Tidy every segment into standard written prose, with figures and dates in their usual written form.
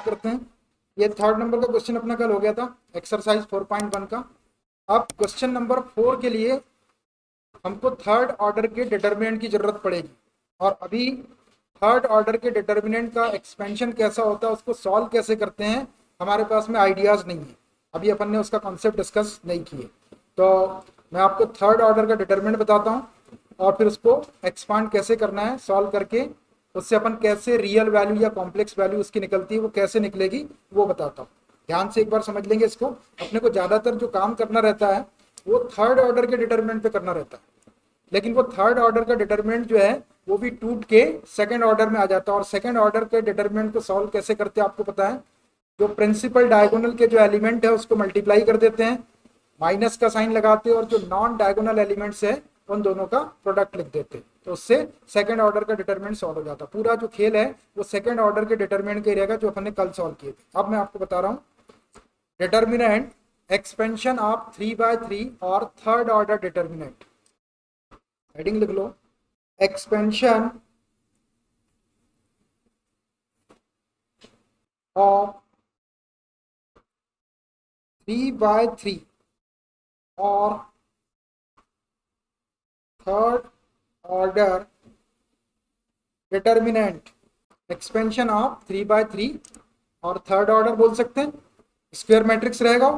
करते हैं। ये थर्ड नंबर का क्वेश्चन अपना कल हो गया था एक्सरसाइज 4.1 का। अब क्वेश्चन नंबर 4 के लिए हमको थर्ड ऑर्डर के डिटर्मिनेंट की जरूरत पड़ेगी, और अभी थर्ड ऑर्डर के डिटर्मिनेंट का एक्सपेंशन कैसा होता है, उसको सॉल्व कैसे करते हैं, हमारे पास में आइडियाज नहीं है। अभी अपन ने उसका कॉन्सेप्ट डिस्कस नहीं किए, तो मैं आपको थर्ड ऑर्डर का डिटर्मिनेंट बताता हूँ और फिर उसको एक्सपांड कैसे करना है सॉल्व करके, उससे अपन कैसे रियल वैल्यू या कॉम्प्लेक्स वैल्यू उसकी निकलती है वो कैसे निकलेगी वो बताता हूँ। ध्यान से एक बार समझ लेंगे इसको। अपने को ज़्यादातर जो काम करना रहता है वो थर्ड ऑर्डर के डिटर्मिनेंट पे करना रहता है, लेकिन वो थर्ड ऑर्डर का डिटर्मिनेंट जो है वो भी टूट के सेकंड ऑर्डर में आ जाता है। और सेकंड ऑर्डर के डिटर्मिनेंट को सॉल्व कैसे करते हैं आपको पता है। जो प्रिंसिपल डायगोनल के जो एलिमेंट है उसको मल्टीप्लाई कर देते हैं, माइनस का साइन लगाते हैं, और जो नॉन डायगोनल एलिमेंट्स है उन दोनों का प्रोडक्ट लिख देते हैं, तो उससे सेकंड ऑर्डर का डिटरमिनेंट सॉल्व हो जाता है। पूरा जो खेल है वो सेकंड ऑर्डर के डिटरमिनेंट के रहेगा जो अपन ने कल सॉल्व किए थे। अब मैं आपको बता रहा हूँ डिटरमिनेंट एक्सपेंशन ऑफ 3/3 और थर्ड ऑर्डर डिटरमिनेंट। हेडिंग लिख लो, एक्सपेंशन ऑफ 3/3 और third order determinant. Expansion of 3/3 और थर्ड ऑर्डर बोल सकते हैं, स्क्वायर मैट्रिक्स रहेगा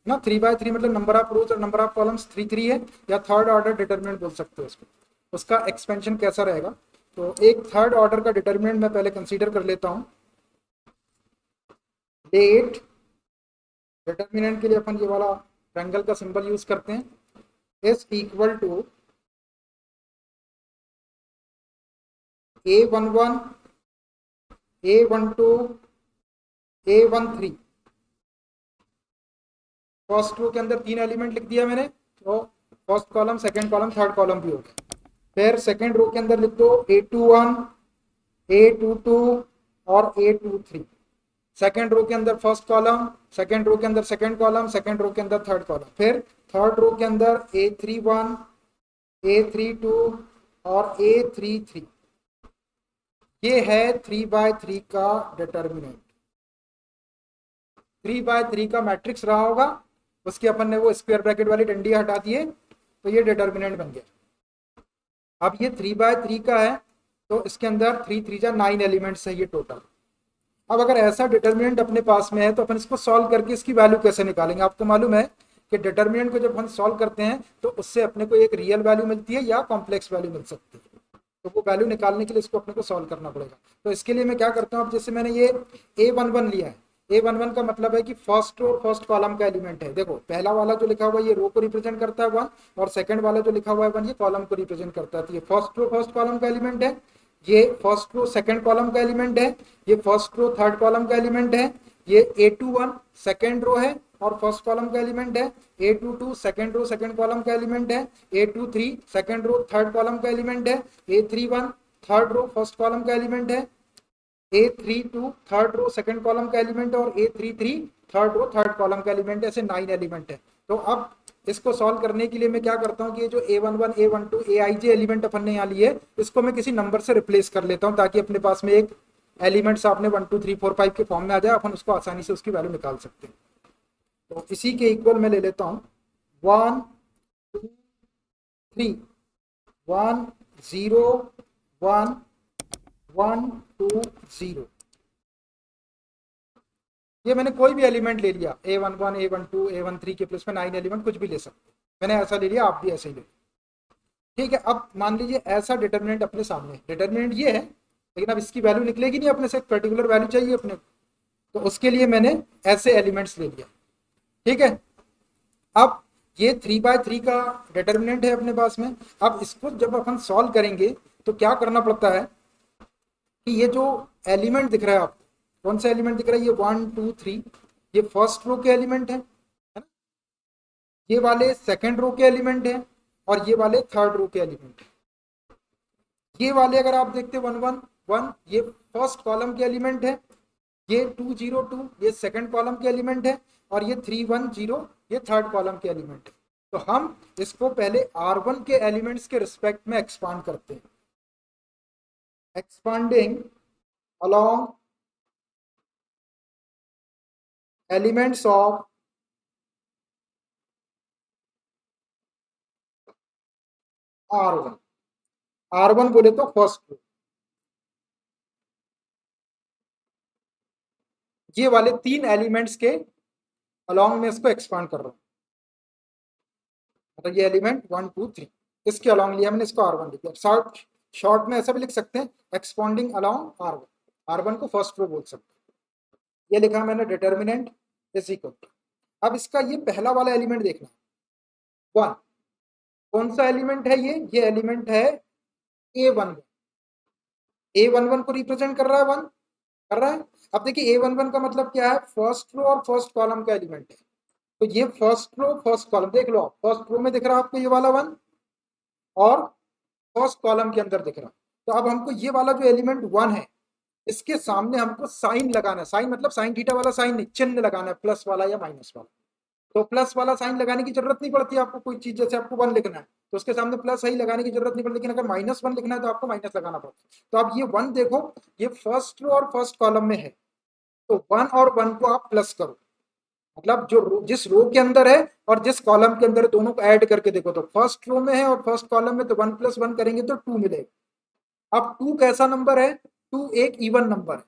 ना। 3/3 मतलब नंबर ऑफ रोज और नंबर ऑफ कॉलम्स 3 है, या थर्ड ऑर्डर डिटर्मिनेंट बोल सकते हो उसको। उसका एक्सपेंशन कैसा रहेगा, तो एक थर्ड ऑर्डर का डिटर्मिनेंट मैं पहले कंसीडर कर लेता हूँ। डेट डिटर्मिनेंट के लिए अपन ये वाला ट्रायंगल का सिंबल यूज करते हैं, is equal to A11 A12 A13। First row के अंदर 3 एलिमेंट लिख दिया मैंने, तो first column second column third column भी हो गया। फिर सेकंड रो के अंदर लिख दो A21 A22 और A23। सेकंड रो के अंदर फर्स्ट कॉलम, सेकंड रो के अंदर सेकंड कॉलम, सेकंड रो के अंदर थर्ड कॉलम। फिर थर्ड रो के अंदर A31 A32 और A33। ये है 3/3 का डिटर्मिनेंट। 3/3 का मैट्रिक्स रहा होगा, उसके अपन ने वो स्क्वायर ब्रैकेट वाली डंडी हटा दिए, तो ये डिटर्मिनेंट बन गया। अब ये 3/3 का है, तो इसके अंदर 3 3 जा 9 एलिमेंट्स है ये टोटल। अब अगर ऐसा डिटर्मिनेंट अपने पास में है तो अपन इसको सॉल्व करके इसकी वैल्यू कैसे निकालेंगे। आपको मालूम है कि डिटर्मिनेंट को जब हम सॉल्व करते हैं तो उससे अपने को एक रियल वैल्यू मिलती है या कॉम्प्लेक्स वैल्यू मिल सकती है, तो वो वैल्यू निकालने के लिए इसको अपने को सॉल्व करना पड़ेगा। तो इसके लिए मैं क्या करता हूँ, अब जैसे मैंने ये A11 लिया है, A11 का मतलब है कि फर्स्ट रो फर्स्ट कॉलम का एलिमेंट है। देखो पहला वाला जो लिखा हुआ है ये रो को रिप्रेजेंट करता है 1, और सेकंड वाला जो लिखा हुआ है 1 ये कॉलम को रिप्रेजेंट करता है। तो ये फर्स्ट रो फर्स्ट कॉलम का एलिमेंट है, ये फर्स्ट रो सेकंड कॉलम का एलिमेंट है, ये फर्स्ट रो थर्ड कॉलम का एलिमेंट है, ये A21 सेकंड रो है और फर्स्ट कॉलम का एलिमेंट है, A22 second row second column का एलिमेंट है, A23 second row third column का एलिमेंट है, A31 third row first column का एलिमेंट है, A32 third row second column का एलिमेंट है, और A33 third row third column का एलिमेंट है। ऐसे 9 एलिमेंट है। तो अब इसको सॉल्व करने के लिए मैं क्या करता हूँ कि ये जो A11 A12 AIJ एलिमेंट अपन ने यहाँ लिए इसको मैं किसी नंबर से रिप्लेस कर लेता हूँ, ताकि अपने पास में एक एलिमेंट्स आपने 1 2 3 4 5 के फॉर्म में आ जाए, अपन उसको आसानी से उसकी वैल्यू निकाल सकते हैं। तो इसी के इक्वल मैं ले लेता हूँ 1 2 3 1 0 1 1 2 0। ये मैंने कोई भी एलिमेंट ले लिया, A11 A12 A13 के प्लेस में 9 एलिमेंट कुछ भी ले सकते, मैंने ऐसा ले लिया, आप भी ऐसे ही ले। ठीक है, अब मान लीजिए ऐसा डिटर्मिनेंट अपने सामने, डिटर्मिनेंट ये है, लेकिन अब इसकी वैल्यू निकलेगी नहीं, अपने से एक पर्टिकुलर वैल्यू चाहिए अपने को, तो उसके लिए मैंने ऐसे एलिमेंट्स ले लिया। ठीक है, अब ये 3/3 का डिटर्मिनेंट है अपने पास में। अब इसको जब अपन सॉल्व करेंगे तो क्या करना पड़ता है कि ये जो एलिमेंट दिख रहा है आपको, कौन सा एलिमेंट दिख रहा है, ये 1 2 3 ये फर्स्ट रो के एलिमेंट है ना, ये वाले सेकंड रो के एलिमेंट है, और ये वाले थर्ड रो के एलिमेंट है। ये वाले अगर आप देखते 1 1 1 ये फर्स्ट कॉलम के एलिमेंट है, ये 2 0 2 ये सेकंड कॉलम के एलिमेंट है, और ये 3 1 0 ये थर्ड कॉलम के एलिमेंट है। तो हम इसको पहले R1 के एलिमेंट्स के रिस्पेक्ट में एक्सपांड करते हैं, expanding along elements of R1, R1 बोले तो फर्स्ट रो, ये वाले 3 एलिमेंट्स के अलॉन्ग में इसको एक्सपांड कर रहा हूं, मतलब ये एलिमेंट 1 2 3 इसके अलॉन्ग लिया मैंने, इसको R1 लिख दिया। शॉर्ट में ऐसा भी लिख सकते हैं, एक्सपांडिंग अलॉन्ग R1, R1 को फर्स्ट रो बोल सकते हैं। ये लिखा मैंने डिटर्मिनेंट इज इक्वल टू, अब इसका ये पहला वाला एलिमेंट देखना, 1, कौन सा एलिमेंट है ये एलिमेंट है A11, A11 को रिप्रेजेंट कर रहा है 1, कर रहा है। अब देखिए A11 का मतलब क्या है, फर्स्ट रो और फर्स्ट कॉलम का एलिमेंट है, तो ये फर्स्ट रो फर्स्ट कॉलम देख लो आप, फर्स्ट रो में दिख रहा है आपको ये वाला 1 और फर्स्ट कॉलम के अंदर दिख रहा, तो अब हमको ये वाला जो एलिमेंट 1 है इसके सामने हमको साइन लगाना है, साइन मतलब साइन थीटा वाला साइन नहीं, चिन्ह लगाना है, प्लस वाला या माइनस वाला। तो प्लस वाला साइन लगाने की जरूरत नहीं पड़ती आपको, कोई चीज जैसे आपको 1 लिखना है तो उसके सामने प्लस ही लगाने की जरूरत नहीं पड़ती, लेकिन अगर -1 लिखना है तो आपको माइनस लगाना पड़ता है। तो अब ये 1 देखो, ये फर्स्ट रो और फर्स्ट कॉलम में है, तो 1 और 1 को आप प्लस करो, मतलब जो जिस रो के अंदर है और जिस कॉलम के अंदर है दोनों को ऐड करके देखो, तो फर्स्ट रो में है और फर्स्ट कॉलम में, तो 1 + 1 करेंगे तो 2 मिलेगा। अब 2 कैसा नंबर है, 2 एक इवन नंबर है,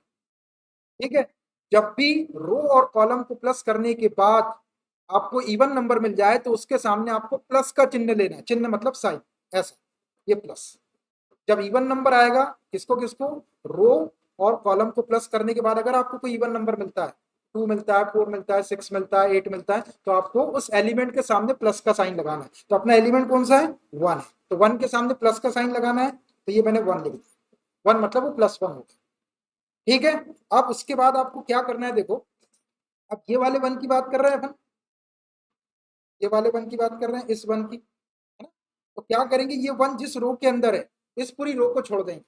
ठीक है। जब भी रो और कॉलम को प्लस करने के बाद आपको इवन नंबर मिल जाए तो उसके सामने आपको प्लस का चिन्ह लेना है, चिन्ह मतलब साइन, ऐसा ये प्लस। जब इवन नंबर आएगा, किसको किसको, रो और कॉलम को प्लस करने के बाद अगर आपको कोई इवन नंबर मिलता है, 2 मिलता है, 4 मिलता है, 6 मिलता है, 8 मिलता है, तो आपको उस एलिमेंट के सामने प्लस का साइन लगाना है। तो अपना एलिमेंट कौन सा है, 1 है, तो 1 के सामने प्लस का साइन लगाना है, तो ये मैंने 1 लिख दिया, 1 मतलब वो +1 हो गया, ठीक है। अब उसके बाद आपको क्या करना है, देखो अब ये वाले 1 की बात कर रहे हैं अपन, ये वाले 1 की बात कर रहे हैं, इस 1 की, है ना। तो क्या करेंगे, ये 1 जिस रो के अंदर है इस पूरी रो को छोड़ देंगे,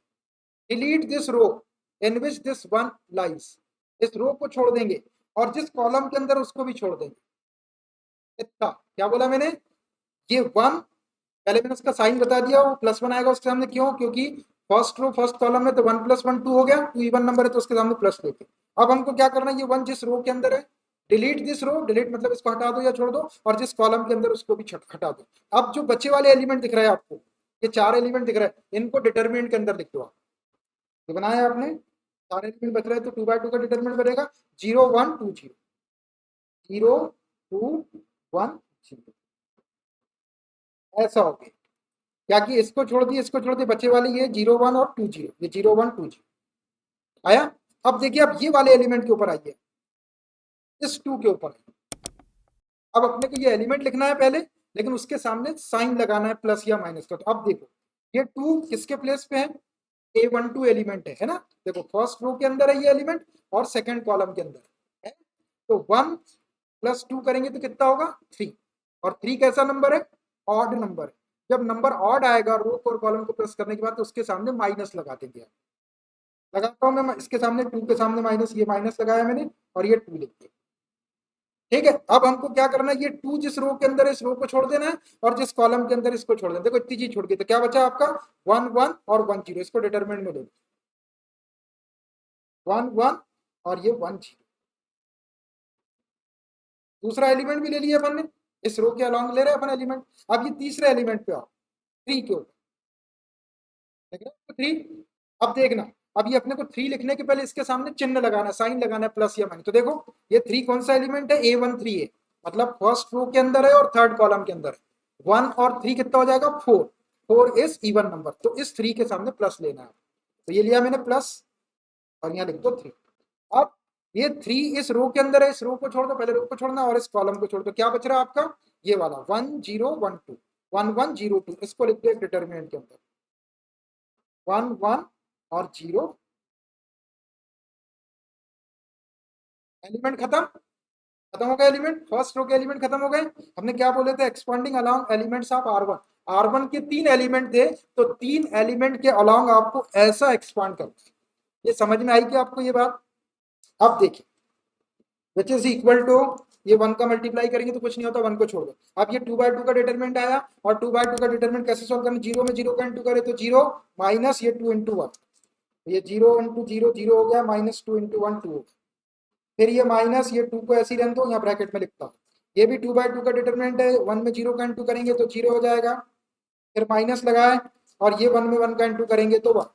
delete this row in which this 1 lies, इस रो को छोड़ देंगे और जिस कॉलम के अंदर उसको भी छोड़ देंगे। इतना क्या बोला मैंने, ये 1 पहले मैंने उसका साइन बता दिया, वो +1 आएगा उसके सामने, क्यों, क्योंकि फर्स्ट रो फर्स्ट कॉलम में, तो 1 + 1 2 हो गया, 2 इवन नंबर है तो उसके सामने प्लस लेके। अब हमको क्या करना है, ये 1 जिस रो के अंदर है, डिलीट दिस रो, डिलीट मतलब इसको हटा दो या छोड़ दो, और जिस कॉलम के अंदर उसको भी हटा दो। अब जो बचे वाले एलिमेंट दिख रहे हैं आपको, ये 4 एलिमेंट दिख रहे हैं, इनको डिटर्मिनेंट के अंदर लिख दो आप, ये बनाया आपने, 4 एलिमेंट बच रहे हैं तो 2/2 का डिटर्मिनेंट बनेगा 0 1 2 0, 0 2 1 0, ऐसा हो गया। क्या कि इसको छोड़ दिए, इसको छोड़ दिए, बचे वाले ये 0 1 और 2 0, ये 0 1 2 0 आया। अब देखिए, अब ये वाले एलिमेंट के ऊपर आइए, इस 2 के ऊपर। अब अपने को ये एलिमेंट लिखना है पहले, लेकिन उसके सामने साइन लगाना है प्लस या माइनस का। तो अब देखो ये 2 किसके प्लेस पे है, A12 एलिमेंट है ना, देखो फर्स्ट रो के अंदर है ये एलिमेंट और सेकंड कॉलम के अंदर है, तो 1 + 2 करेंगे तो कितना होगा, 3, और 3 कैसा नंबर है, ऑड नंबर है। जब नंबर ऑड आएगा रो और कॉलम को प्लस करने के बाद, तो उसके सामने माइनस लगा देंगे, लगाता हूं मैं इसके सामने, 2 के सामने माइनस, ये माइनस लगाया मैंने और ये 2 लिख दिया, ठीक है। अब हमको क्या करना है, ये 2 जिस रो के अंदर है इस रो को छोड़ देना है और जिस कॉलम के अंदर इसको छोड़ देना। देखो इतनी चीज छोड़ गई, तो क्या बचा आपका 1 1 और 1 0, इसको डिटरमिनेंट में ले 1 1 और ये 1 0। दूसरा एलिमेंट भी ले लिया अपन ने, इस रो के अलॉन्ग ले रहे हैं अपन एलिमेंट। अब ये तीसरे एलिमेंट पे आओ, 3 के ऊपर, देख रहे हो 3। अब देखना, अब ये अपने को 3 लिखने के पहले इसके सामने चिन्ह लगाना, साइन लगाना है प्लस या माइनस। तो देखो ये 3 कौन सा एलिमेंट है, A13 है, मतलब फर्स्ट रो के अंदर है और थर्ड कॉलम के अंदर है। 1 और 3 कितना हो जाएगा, 4, 4 इज इवन नंबर, तो इस 3 के सामने प्लस लेना है। तो ये लिया मैंने प्लस और यहाँ लिख दो 3। अब ये 3 इस रो के अंदर है, इस रो को छोड़ दो, पहले रो को छोड़ना और इस कॉलम को छोड़ दो, क्या बच रहा है आपका, ये वाला 1 0 1 2, 1 1 0 2, इसको लिख दो डिटरमिनेंट के अंदर, 1 1 और 0, एलिमेंट खत्म, खत्म हो गए एलिमेंट, फर्स्ट रो के एलिमेंट खत्म हो गए। हमने क्या बोले थे, expanding along elements of R1, R1 के 3 एलिमेंट थे, तो 3 एलिमेंट के अलोंग आपको ऐसा एक्सपांड करना है। ये समझ में आई कि आपको ये बात। अब देखिए विच इज इक्वल टू, ये 1 का मल्टीप्लाई करेंगे तो कुछ नहीं होता, 1 को छोड़ दो। अब ये 2/2 का डिटरमिनेंट आया, और 2/2 का डिटरमिनेंट कैसे सॉल्व करना, 0 में 0 का इंटू करे तो 0 माइनस ये 2 × 1, ये 0 × 0 0 हो गया, -2 × 1 2 हो गया। फिर ये माइनस, ये 2 को ऐसे ही रहने दो, यहाँ ब्रैकेट में लिखता हूँ। ये भी 2/2 का डिटरमिनेंट है, 1 में 0 का इंटू करेंगे तो 0 हो जाएगा, फिर माइनस लगाए, और ये 1 में 1 का इंटू करेंगे तो 1,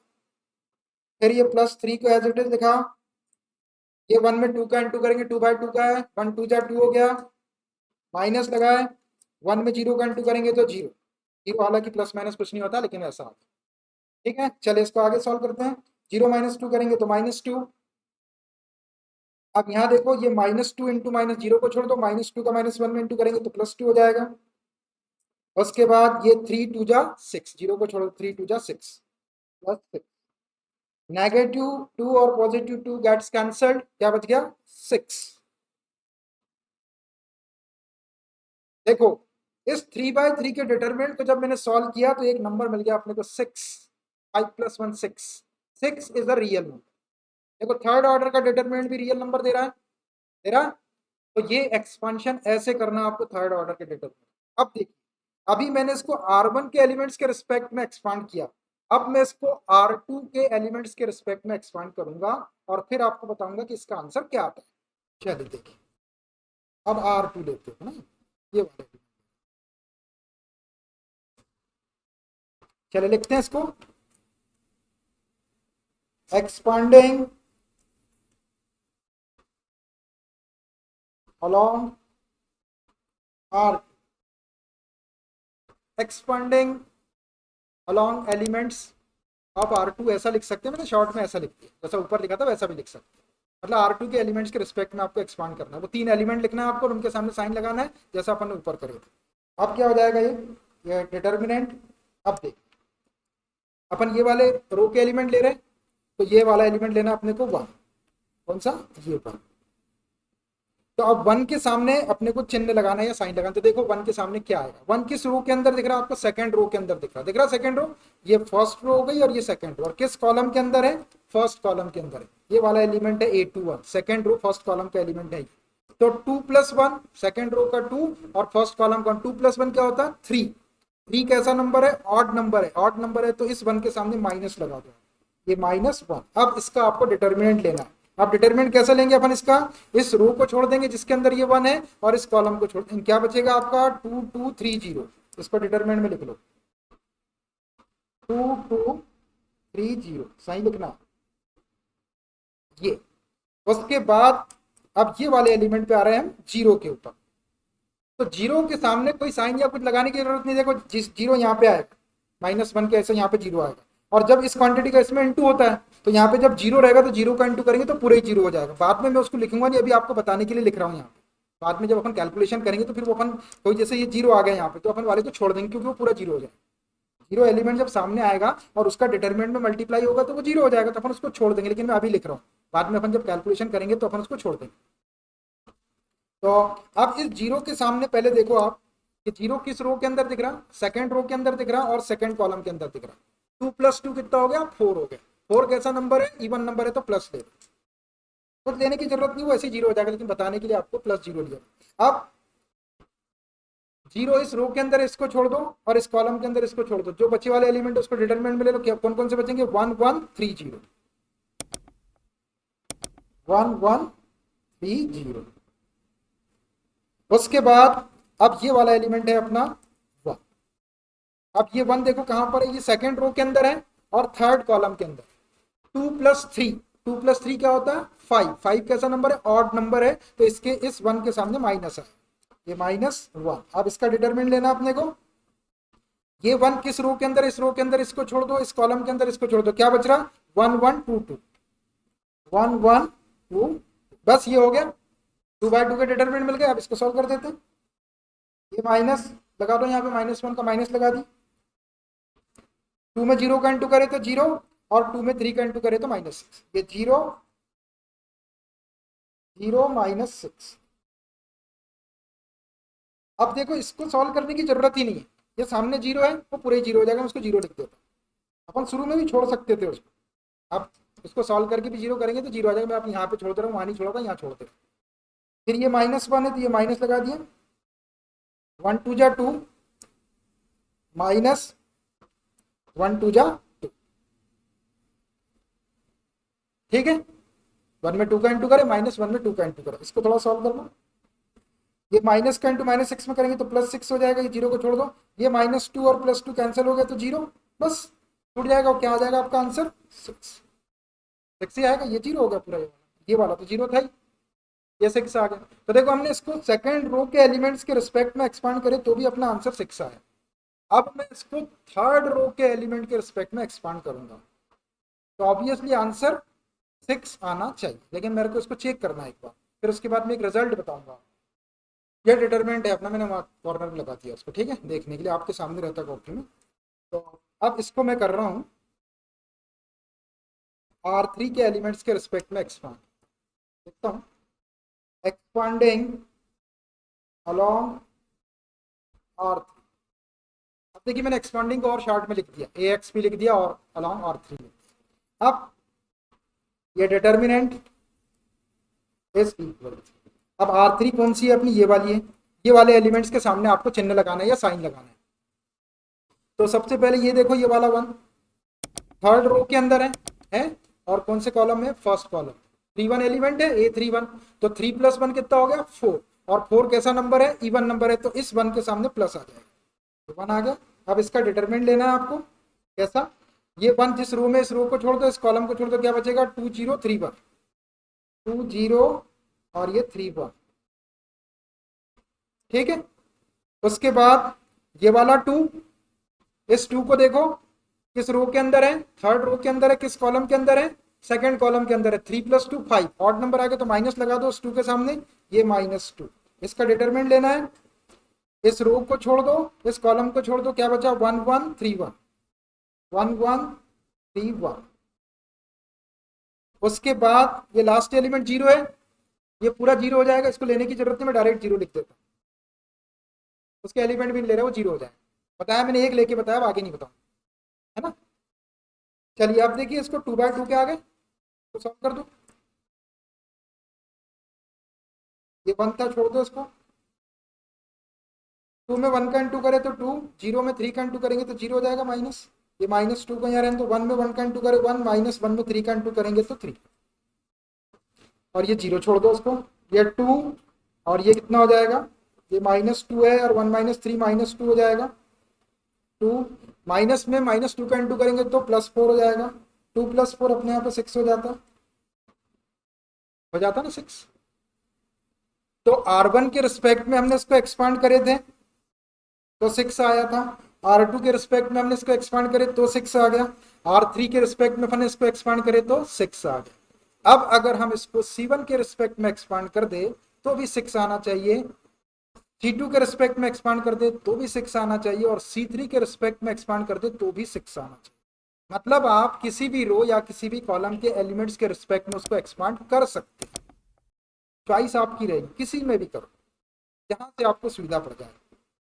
फिर ये +3 को एज इट इज लिखा, ये 1 में 2 का इंटू करेंगे, 2/2 का है, 1 2 जा 2 हो गया, माइनस लगाए, 1 में 0 का इंटू करेंगे तो 0 0, हालांकि प्लस माइनस कुछ नहीं होता लेकिन ऐसा होता है। ठीक है, चलिए इसको आगे सॉल्व करते हैं। 0 - 2 करेंगे तो -2। अब यहाँ देखो, ये -2 इंटू -0 को छोड़ दो, -2 का -1 में इंटू करेंगे तो +2 हो जाएगा। उसके बाद ये 3 2 जा 6, 0 को छोड़ो, 3 2 जा 6 +6, -2 और +2 गेट्स कैंसल्ड, क्या बच गया 6। देखो, इस 3/3 के डिटरमिनेंट को जब मैंने सॉल्व किया तो एक नंबर मिल गया अपने को 6, 5 + 1 6, 6 इज द रियल नंबर। देखो, थर्ड ऑर्डर का डिटरमिनेंट भी रियल नंबर दे रहा है, दे रहा है। तो ये एक्सपांशन ऐसे करना आपको थर्ड ऑर्डर के डिटरमिनेंट। अब देखिए, अभी मैंने इसको R1 के एलिमेंट्स के रिस्पेक्ट में एक्सपांड किया, अब मैं इसको R2 के एलिमेंट्स के रिस्पेक्ट में एक्सपांड करूंगा और फिर आपको बताऊंगा कि इसका आंसर क्या आता है। चलिए देखिए, अब R2 लेते हैं ना, ये वाले, चलिए लिखते हैं इसको, expanding along R, expanding along elements आप R2 ऐसा लिख सकते हैं, मैंने शॉर्ट में ऐसा लिख दिया, जैसा ऊपर लिखा था वैसा भी लिख सकते हैं। मतलब R2 के एलिमेंट्स के रिस्पेक्ट में आपको एक्सपांड करना है, वो 3 एलिमेंट लिखना है आपको और उनके सामने साइन लगाना है, जैसा अपन ने ऊपर करे थे। अब क्या हो जाएगा, ये डिटर्मिनेंट। अब देख, अपन ये वाले रो के एलिमेंट ले रहे हैं, तो ये वाला एलिमेंट लेना अपने को 1, कौन सा, ये 1। तो अब 1 के सामने अपने को चिन्ह लगाना है या साइन लगाना। तो देखो 1 के सामने क्या आएगा, 1 किस रो के अंदर दिख रहा है आपको, सेकंड रो के अंदर दिख रहा सेकंड रो, ये फर्स्ट रो हो गई और ये सेकंड रो, और किस कॉलम के अंदर है, फर्स्ट कॉलम के अंदर है। ये वाला एलिमेंट है A21, second row first column का एलिमेंट है। तो 2 + 1, सेकंड रो का 2 और फर्स्ट कॉलम का 2 + 1 क्या होता है 3। 3 कैसा नंबर है, ऑड नंबर है, ऑड नंबर है, तो इस 1 के सामने माइनस लगा दो, ये -1। अब इसका आपको डिटर्मिनेंट लेना है। अब डिटरमिनेंट कैसे लेंगे अपन इसका, इस रो को छोड़ देंगे जिसके अंदर ये 1 है और इस कॉलम को छोड़ देंगे, क्या बचेगा आपका 2 2 3 0। इसको डिटरमिनेंट में लिख लो, 2 2 3 0, सही लिखना ये। उसके बाद अब ये वाले एलिमेंट पे आ रहे हैं हम 0 के ऊपर, तो 0 के सामने कोई साइन या कुछ लगाने की जरूरत नहीं। देखो, जिस 0 यहाँ पे आएगा -1 के ऐसे यहाँ पे 0 आएगा, और जब इस क्वांटिटी का इसमें इंटू होता है तो यहाँ पे जब 0 रहेगा तो 0 का इंटू करेंगे तो पूरे ही 0 हो जाएगा। बाद में मैं उसको लिखूंगा नहीं, अभी आपको बताने के लिए लिख रहा हूँ यहाँ पे। बाद में जब अपन कैलकुलेशन करेंगे तो फिर वो अपन कोई, जैसे ये 0 आ गया यहाँ पे, तो अपन वाले को छोड़ देंगे क्योंकि वो पूरा 0 हो जाएगा। 0 एलिमेंट जब सामने आएगा और उसका डिटरमिनेंट में मल्टीप्लाई होगा तो वो 0 हो जाएगा, तो अपन उसको छोड़ देंगे। लेकिन मैं अभी लिख रहा हूँ, बाद में अपन जब कैलकुलेशन करेंगे तो अपन उसको छोड़ देंगे। तो अब इस 0 के सामने पहले देखो आप कि 0 किस रो के अंदर दिख रहा, सेकंड रो के अंदर दिख रहा और सेकंड कॉलम के अंदर दिख रहा। 2 + 2 कितना हो गया, 4 हो गया। 4 कैसा नंबर है, इवन नंबर है, तो प्लस ले, कुछ लेने की जरूरत नहीं, वो ऐसे 0 हो जाएगा, लेकिन बताने के लिए आपको +0 लिया। अब 0 इस रो के अंदर इसको छोड़ दो और इस कॉलम के अंदर इसको छोड़ दो, जो बचे वाले एलिमेंट उसको डिटरमिनेंट में ले लो। क्या कौन कौन से बचेंगे, 1 1 3 0, 1 1 3 0। उसके बाद अब ये वाला एलिमेंट है अपना 1। अब ये 1 देखो कहां पर है, ये सेकंड रो के अंदर है और थर्ड कॉलम के अंदर। 2 + 3, 2 + 3 क्या होता है 5। 5 कैसा नंबर है, ऑड नंबर है, तो इसके इस 1 के सामने माइनस है, ये -1। अब इसका डिटरमिनेंट लेना अपने को, ये 1 किस रो के अंदर, इस रो के अंदर इसको छोड़ दो, इस कॉलम के अंदर इसको छोड़ दो, क्या बच रहा 1 1 2 2, 1 1 2, बस ये हो गया। 2/2 के डिटरमिनेंट मिल गया। अब इसको सॉल्व कर देते हैं, ये माइनस लगा दो, यहाँ पे -1 का माइनस लगा दी। 2 में 0 का इंटू करे तो 0 और 2 में 3 का इंटू करे तो -6, ये 0 0 -6। अब देखो, इसको सॉल्व करने की जरूरत ही नहीं है, ये सामने 0 है वो पूरे 0 हो जाएगा, मैं उसको 0 लिख देता। अपन शुरू में भी छोड़ सकते थे उसको, अब इसको सॉल्व करके भी 0 करेंगे तो 0 आ जाएगा। मैं आप यहाँ पे छोड़ दे रहा हूँ, वहाँ नहीं छोड़ा था, यहाँ छोड़ दे रहा हूँ। फिर ये -1 है तो ये माइनस लगा दिया, 1 2 जा 2, -1 2 जा 2, ठीक है। वन में टू का इंटू करे, माइनस वन में टू का इंटू करे, इसको थोड़ा सॉल्व कर लो। ये माइनस का इंटू माइनस सिक्स में करेंगे तो प्लस सिक्स हो जाएगा, ये जीरो को छोड़ दो, ये माइनस टू और प्लस टू कैंसिल हो गया तो जीरो, बस छूट जाएगा। और क्या आ जाएगा आपका आंसर? सिक्स। सिक्स ही आएगा, ये जीरो हो गया पूरा, ये वाला तो जीरो था ही, ये सिक्स आ गया। तो देखो हमने इसको सेकंड रो के एलिमेंट्स के रिस्पेक्ट में एक्सपांड करे तो भी अपना आंसर सिक्स आया। अब मैं इसको थर्ड रो के एलिमेंट के रिस्पेक्ट में एक्सपांड करूंगा तो ऑब्वियसली आंसर सिक्स आना चाहिए, लेकिन मेरे को इसको चेक करना है एक बार, फिर उसके बाद में एक रिजल्ट बताऊंगा। यह डिटरमिनेंट है अपना, मैंने कॉर्नर में लगा दिया उसको, ठीक है, देखने के लिए आपके सामने रहता है कॉपी में। तो अब इसको मैं कर रहा हूँ R3 के एलिमेंट्स के रिस्पेक्ट में एक्सपांड, देखता हूँ एक्सपांडिंग अलोंग R3। अब देखिए मैंने एक्सपांडिंग को और शॉर्ट में लिख दिया, AX भी लिख दिया और अलोंग R3 लिख दिया। अब ये डिटरमिनेंट इज इक्वल, अब R3 कौन सी है अपनी, ये वाली है, ये वाले एलिमेंट्स के सामने आपको चिन्ह लगाना है या साइन लगाना है। तो सबसे पहले ये देखो, ये वाला वन थर्ड रो के अंदर है और कौन से कॉलम में, फर्स्ट कॉलम, 3 1 एलिमेंट है A31, तो 3 + 1 कितना हो गया 4, और 4 कैसा नंबर है, इवन नंबर है, तो इस 1 के सामने प्लस आ जाएगा, तो 1 आ गया। अब इसका डिटरमिनेंट लेना है आपको, कैसा, ये 1 जिस रो में, इस रो को छोड़ दो, इस कॉलम को छोड़ दो, क्या बचेगा 2 0 3 1, 2 0 और ये 3 1, ठीक है। उसके बाद ये वाला 2, इस 2 को देखो किस रो के अंदर है, थर्ड रो के अंदर है, किस कॉलम के अंदर है, सेकंड कॉलम के अंदर है, 3 + 2 5, ऑड नंबर आ गया तो माइनस लगा दो उस 2 के सामने, ये -2। इसका डिटरमिनेंट लेना है, इस रो को छोड़ दो, इस कॉलम को छोड़ दो, क्या बचा 1 1 3 1, 1 1 3 1। उसके बाद ये लास्ट एलिमेंट जीरो है, ये पूरा जीरो हो जाएगा, इसको लेने की जरूरत नहीं, मैं डायरेक्ट जीरो लिख देता हूँ, उसके एलिमेंट भी नहीं ले रहा, वो जीरो हो जाएगा। बताया मैंने, एक लेके बताया, आगे नहीं बताऊँ, है ना। चलिए अब देखिए इसको 2/2 के आगे तो सॉल्व कर दो, ये 1 था, छोड़ दो इसको, 2 में 1 का इंटू करें तो 2, 0 में 3 का इंटू करेंगे तो 0 हो जाएगा माइनस, ये -2 का यहाँ रहें तो 1 में 1 का इंटू करें 1, -1 में 3 का इंटू करेंगे तो 3, और ये 0 छोड़ दो उसको, ये 2 और ये कितना हो जाएगा, ये -2 है और 1 - 3 -2 हो जाएगा, 2 माइनस में -2 का इंटू करेंगे तो +4 हो जाएगा, 2 + 4 अपने यहाँ पे 6 हो जाता ना 6। तो R1 के रिस्पेक्ट में हमने इसको एक्सपांड करे थे तो 6 आया था, R2 के रिस्पेक्ट में हमने इसको एक्सपांड करे तो 6 आ गया, R3 के रिस्पेक्ट में हमने इसको एक्सपांड करे तो 6 आ गया। अब अगर हम इसको C1 के रिस्पेक्ट में एक्सपांड कर दे तो भी 6 आना चाहिए, C2 के रिस्पेक्ट में एक्सपांड कर दे तो भी 6 आना चाहिए, और C3 के रिस्पेक्ट में एक्सपांड कर दे तो भी 6 आना चाहिए। मतलब आप किसी भी रो या किसी भी कॉलम के एलिमेंट्स के रिस्पेक्ट में उसको एक्सपांड कर सकते हैं, चॉइस आपकी रहेगी, किसी में भी करो जहां से आपको सुविधा पड़ जाए।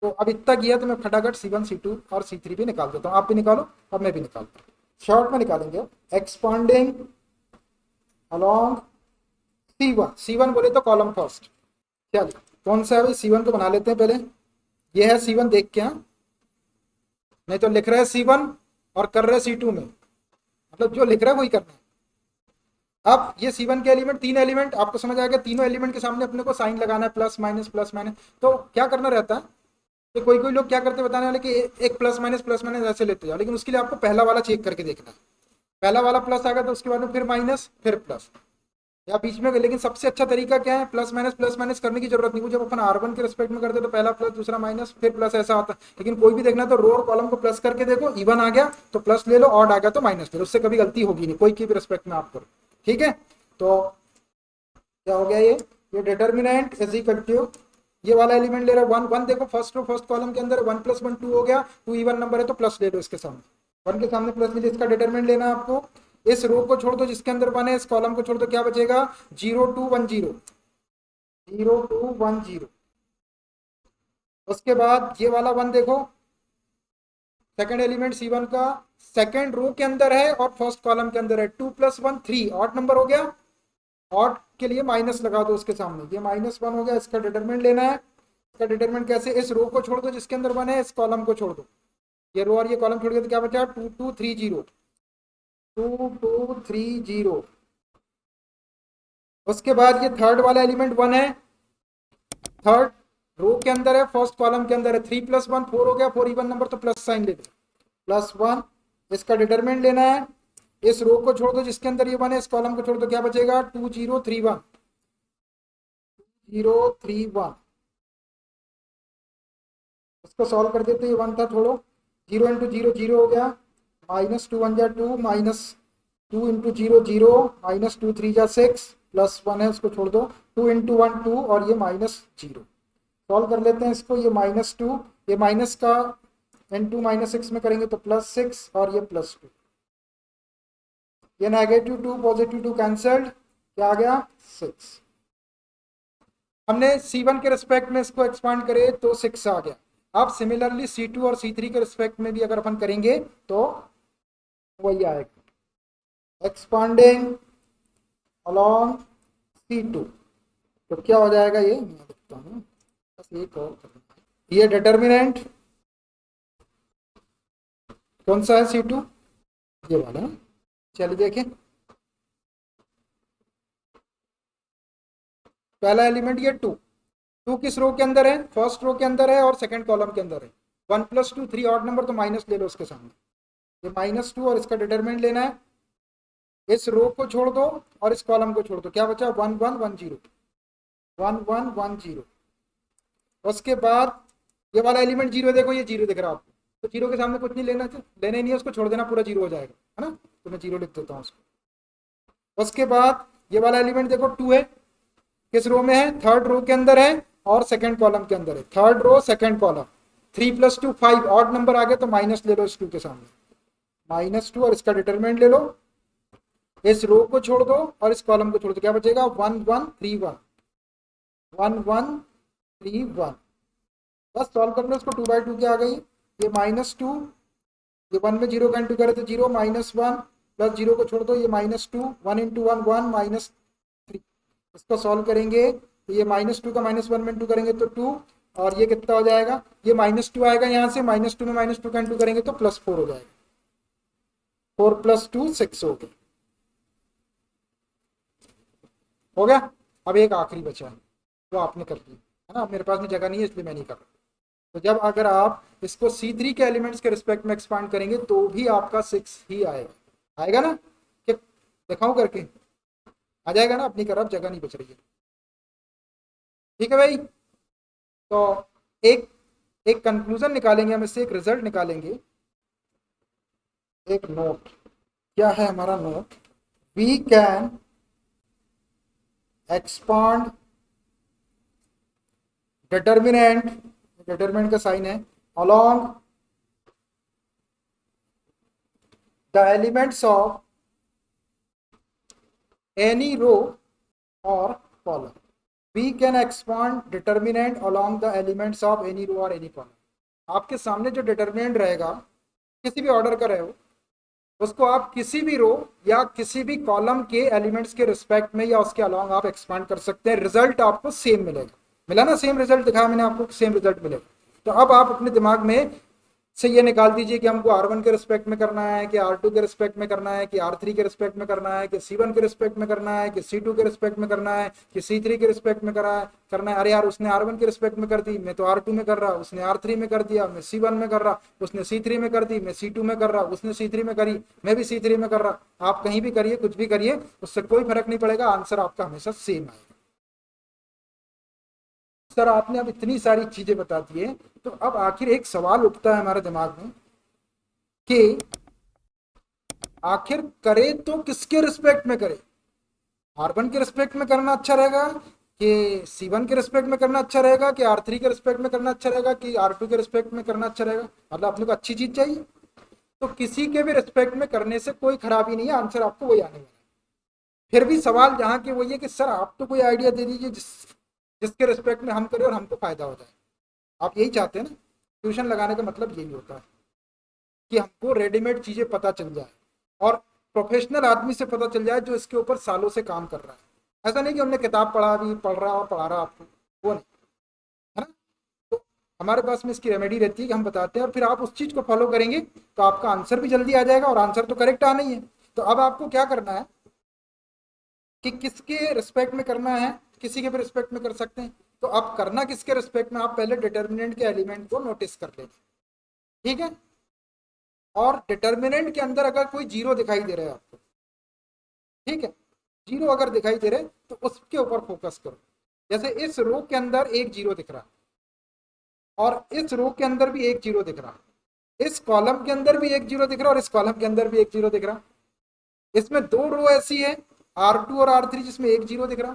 तो अब इतना किया तो मैं फटाफट C1 C2 और C3 भी निकाल देता हूँ, आप भी निकालो अब मैं भी निकालता हूँ, शॉर्ट में निकालेंगे। एक्सपांडिंग अलोंग C1 बोले तो कॉलम फर्स्ट, चलिए कौन सा है भाई, C1 को बना लेते हैं पहले, ये है C1 देख के, नहीं तो लिख रहे हैं C1 और कर रहे हैं C2 में, मतलब जो लिख रहा है वही करना है। अब ये C1 के एलिमेंट, 3 एलिमेंट आपको समझ आएगा, तीनों एलिमेंट के सामने अपने को साइन लगाना है, प्लस माइनस प्लस माइनस। तो क्या करना रहता है, तो कोई कोई लोग क्या करते बताने वाले कि एक प्लस माइनस ऐसे लेते जाओ, लेकिन उसके लिए आपको पहला वाला चेक करके देखना है, पहला वाला प्लस आ गया तो उसके बाद में फिर माइनस फिर प्लस या बीच में। लेकिन सबसे अच्छा तरीका क्या है, प्लस माइनस करने की जरूरत नहीं, वो जब अपन R1 के रिस्पेक्ट में करते तो पहला प्लस दूसरा माइनस फिर प्लस ऐसा होता है। लेकिन कोई भी देखना तो रो और कॉलम को प्लस करके देखो, इवन आ गया तो प्लस ले लो, ऑड आ गया तो माइनस ले लो, उससे कभी गलती होगी नहीं, कोई की भी रिस्पेक्ट में आप करो, ठीक है। तो क्या हो गया, ये डिटरमिनेंट इज इक्वल टू, ये वाला एलिमेंट ले रहा है 1 1, देखो फर्स्ट रो फर्स्ट कॉलम के अंदर 1 + 1 2 हो गया, 2 इवन नंबर है तो प्लस ले लो इसके सामने, 1 के सामने प्लस ले लो। इसका डिटरमिनेंट लेना है आपको, इस रो को छोड़ दो जिसके अंदर 1 है, इस कॉलम को छोड़ दो, क्या बचेगा 0 2 1 0, 0 2 1 0। उसके बाद ये वाला 1 देखो, सेकंड एलिमेंट C1 का सेकंड रो के अंदर है और फर्स्ट कॉलम के अंदर है, 2 + 1 3, ऑड नंबर हो गया, ऑड के लिए माइनस लगा दो उसके सामने, ये -1 हो गया। इसका डिटरमिनेंट लेना है, इसका डिटरमिनेंट कैसे, इस रो को छोड़ दो जिसके अंदर 1 है, इस कॉलम को छोड़ दो, ये रो और ये कॉलम छोड़ के तो क्या बचा 2 2 3 0, 2 2 3 0। उसके बाद ये थर्ड वाला एलिमेंट 1 है, थर्ड रो के अंदर है, फर्स्ट कॉलम के अंदर है। 3 + 1 4 हो गया, 4 इवन नंबर तो प्लस साइन ले दो, +1। इसका डिटरमिनेंट लेना है, इस रो को छोड़ दो जिसके अंदर ये 1 है, इस कॉलम को छोड़ दो, क्या बचेगा 2 0 3 1 0 3 1। इसको सॉल्व कर देते, ये 1 था, छोड़ो, 0 × 0 0 हो गया, -2 1 जा 2, -2 × 0 0, -2 3 जा 6, +1 है उसको छोड़ दो, 2 × 1 2 और ये -0। सॉल्व कर लेते हैं इसको, ये -2, ये माइनस का × -6 में करेंगे तो +6 और ये +2, ये -2 +2 कैंसल्ड, क्या आ गया 6। हमने C1 के रिस्पेक्ट में इसको एक्सपांड करे तो 6 आ गया। अब सिमिलरली C2 और C3 के रिस्पेक्ट में भी अगर अपन करेंगे तो वही आएगा, एक्सपांडिंग अलोंग C2, तो क्या हो जाएगा, ये मैं देखता हूँ, बस एक और करना है। ये डिटर्मिनेंट कौन सा है C2, ये वाला है। चलिए देखें, पहला एलिमेंट ये 2 किस रो के अंदर है, फर्स्ट रो के अंदर है और सेकंड कॉलम के अंदर है। 1 + 2 3 ऑड नंबर तो माइनस ले लो उसके सामने, ये -2 और इसका डिटरमिनेंट लेना है, इस रो को छोड़ दो और इस कॉलम को छोड़ दो, क्या बचा 1 1 1 0 1 1 1 0। उसके बाद ये वाला एलिमेंट 0, देखो ये 0 दिख रहा है आपको, तो 0 के सामने कुछ नहीं लेना, लेने नहीं है, उसको छोड़ देना, पूरा 0 हो जाएगा, है ना, तो मैं 0 लिख देता हूँ उसको। उसके बाद ये वाला एलिमेंट देखो 2 है, किस रो में है, थर्ड रो के अंदर है और सेकंड कॉलम के अंदर है, third row second column. 3 + 2 5, odd number आ गया तो माइनस ले लो इस 2 के सामने, -2 और इसका डिटरमिनेंट ले लो, इस रो को छोड़ दो और इस कॉलम को छोड़ दो, क्या बचेगा 1 1 3 1 1 1 3 1। बस सॉल्व कर लो इसको, 2/2 क्या आ गई, ये -2, ये 1 में 0 का इंटू करे तो 0, -1 प्लस 0 को छोड़ दो, ये -2, 1 × 1 1 -3। इसको सॉल्व करेंगे तो ये -2 का -1 में इंटू करेंगे तो 2, और ये कितना हो जाएगा, ये -2 आएगा यहाँ से, -2 में -2 का इंटू करेंगे तो +4 हो जाएगा, 4 + 2 6 हो गया, हो गया। अब एक आखिरी बचा है, वो आपने कर दिया है ना, मेरे पास में जगह नहीं है इसलिए मैं नहीं कर रहा। तो जब अगर आप इसको C3 के एलिमेंट्स के रिस्पेक्ट में एक्सपांड करेंगे तो भी आपका 6 ही आएगा, आएगा ना, कि दिखाऊं करके, आ जाएगा ना, अपनी तरफ जगह नहीं बच रही है, ठीक है भाई। तो एक एक कंक्लूजन निकालेंगे हम इससे, एक रिजल्ट निकालेंगे, एक नोट, क्या है हमारा note, we can expand determinant, determinant का साइन है, along the elements of any row और column. We can expand determinant along the elements of any row और एनी कॉलम। आपके सामने जो डिटर्मिनेंट रहेगा किसी भी ऑर्डर का रहे हो, उसको आप किसी भी रो या किसी भी कॉलम के एलिमेंट्स के रिस्पेक्ट में या उसके अलोंग आप एक्सपांड कर सकते हैं, रिजल्ट आपको सेम मिलेगा। मिला ना, सेम रिजल्ट दिखाया मैंने आपको, सेम रिजल्ट मिलेगा। तो अब आप अपने दिमाग में से ये निकाल दीजिए कि हमको R1 के रिस्पेक्ट में करना है, कि R2 के रिस्पेक्ट में करना है, कि R3 के रिस्पेक्ट में करना है, कि C1 के रिस्पेक्ट में करना है, कि C2 के रिस्पेक्ट में करना है, कि C3 के रिस्पेक्ट में करना है। अरे यार, उसने R1 के रिस्पेक्ट में कर दी, मैं तो R2 में कर रहा, उसने R3 में कर दिया, मैं C1 में कर रहा, उसने C3 में कर दी, मैं C2 में कर रहा, उसने C3 में करी, मैं भी C3 में कर रहा। आप कहीं भी करिए, कुछ भी करिए, उससे कोई फर्क नहीं पड़ेगा, आंसर आपका हमेशा सेम आएगा। सर आपने अब इतनी सारी चीजें बता दी है, तो अब आखिर एक सवाल उठता है हमारे दिमाग में कि आखिर करे तो किसके रिस्पेक्ट में करे, R1 के रिस्पेक्ट में करना अच्छा रहेगा, कि C1 के रिस्पेक्ट में करना अच्छा रहेगा, कि R3 के रिस्पेक्ट में करना अच्छा रहेगा, कि R2 के रिस्पेक्ट में करना अच्छा रहेगा। मतलब अपने को अच्छी चीज चाहिए, तो किसी के भी रिस्पेक्ट में करने से कोई खराबी नहीं है, आंसर आपको वही आने वाला है। फिर भी सवाल यहाँ के वही है कि सर आप तो कोई आइडिया दे दीजिए जिसके रिस्पेक्ट में हम करें और हमको फायदा हो जाए। आप यही चाहते हैं ना, ट्यूशन लगाने का मतलब यही होता है कि हमको रेडीमेड चीजें पता चल जाए और प्रोफेशनल आदमी से पता चल जाए जो इसके ऊपर सालों से काम कर रहा है। ऐसा नहीं कि हमने किताब पढ़ रहा और पढ़ा रहा आपको, वो नहीं, है ना। तो हमारे पास में इसकी रेमेडी रहती है कि हम बताते हैं और फिर आप उस चीज को फॉलो करेंगे तो आपका आंसर भी जल्दी आ जाएगा, और आंसर तो करेक्ट आना ही है। तो अब आपको क्या करना है कि किसके रिस्पेक्ट में करना है, किसी के भी रिस्पेक्ट में कर सकते हैं। तो अब करना किसके रिस्पेक्ट में, आप पहले डिटर्मिनेंट के एलिमेंट को नोटिस कर लेंगे, ठीक है। और डिटर्मिनेंट के अंदर अगर कोई जीरो दिखाई दे रहा है आपको, ठीक है, जीरो अगर दिखाई दे रहे तो उसके ऊपर फोकस करो। जैसे इस रो के अंदर एक जीरो दिख रहा है और इस रो के अंदर भी एक जीरो दिख रहा है, इस कॉलम के अंदर भी एक जीरो दिख रहा है और इस कॉलम के अंदर भी एक जीरो दिख रहा है। इसमें दो रो ऐसी है R2 और R3 जिसमें एक जीरो दिख रहा,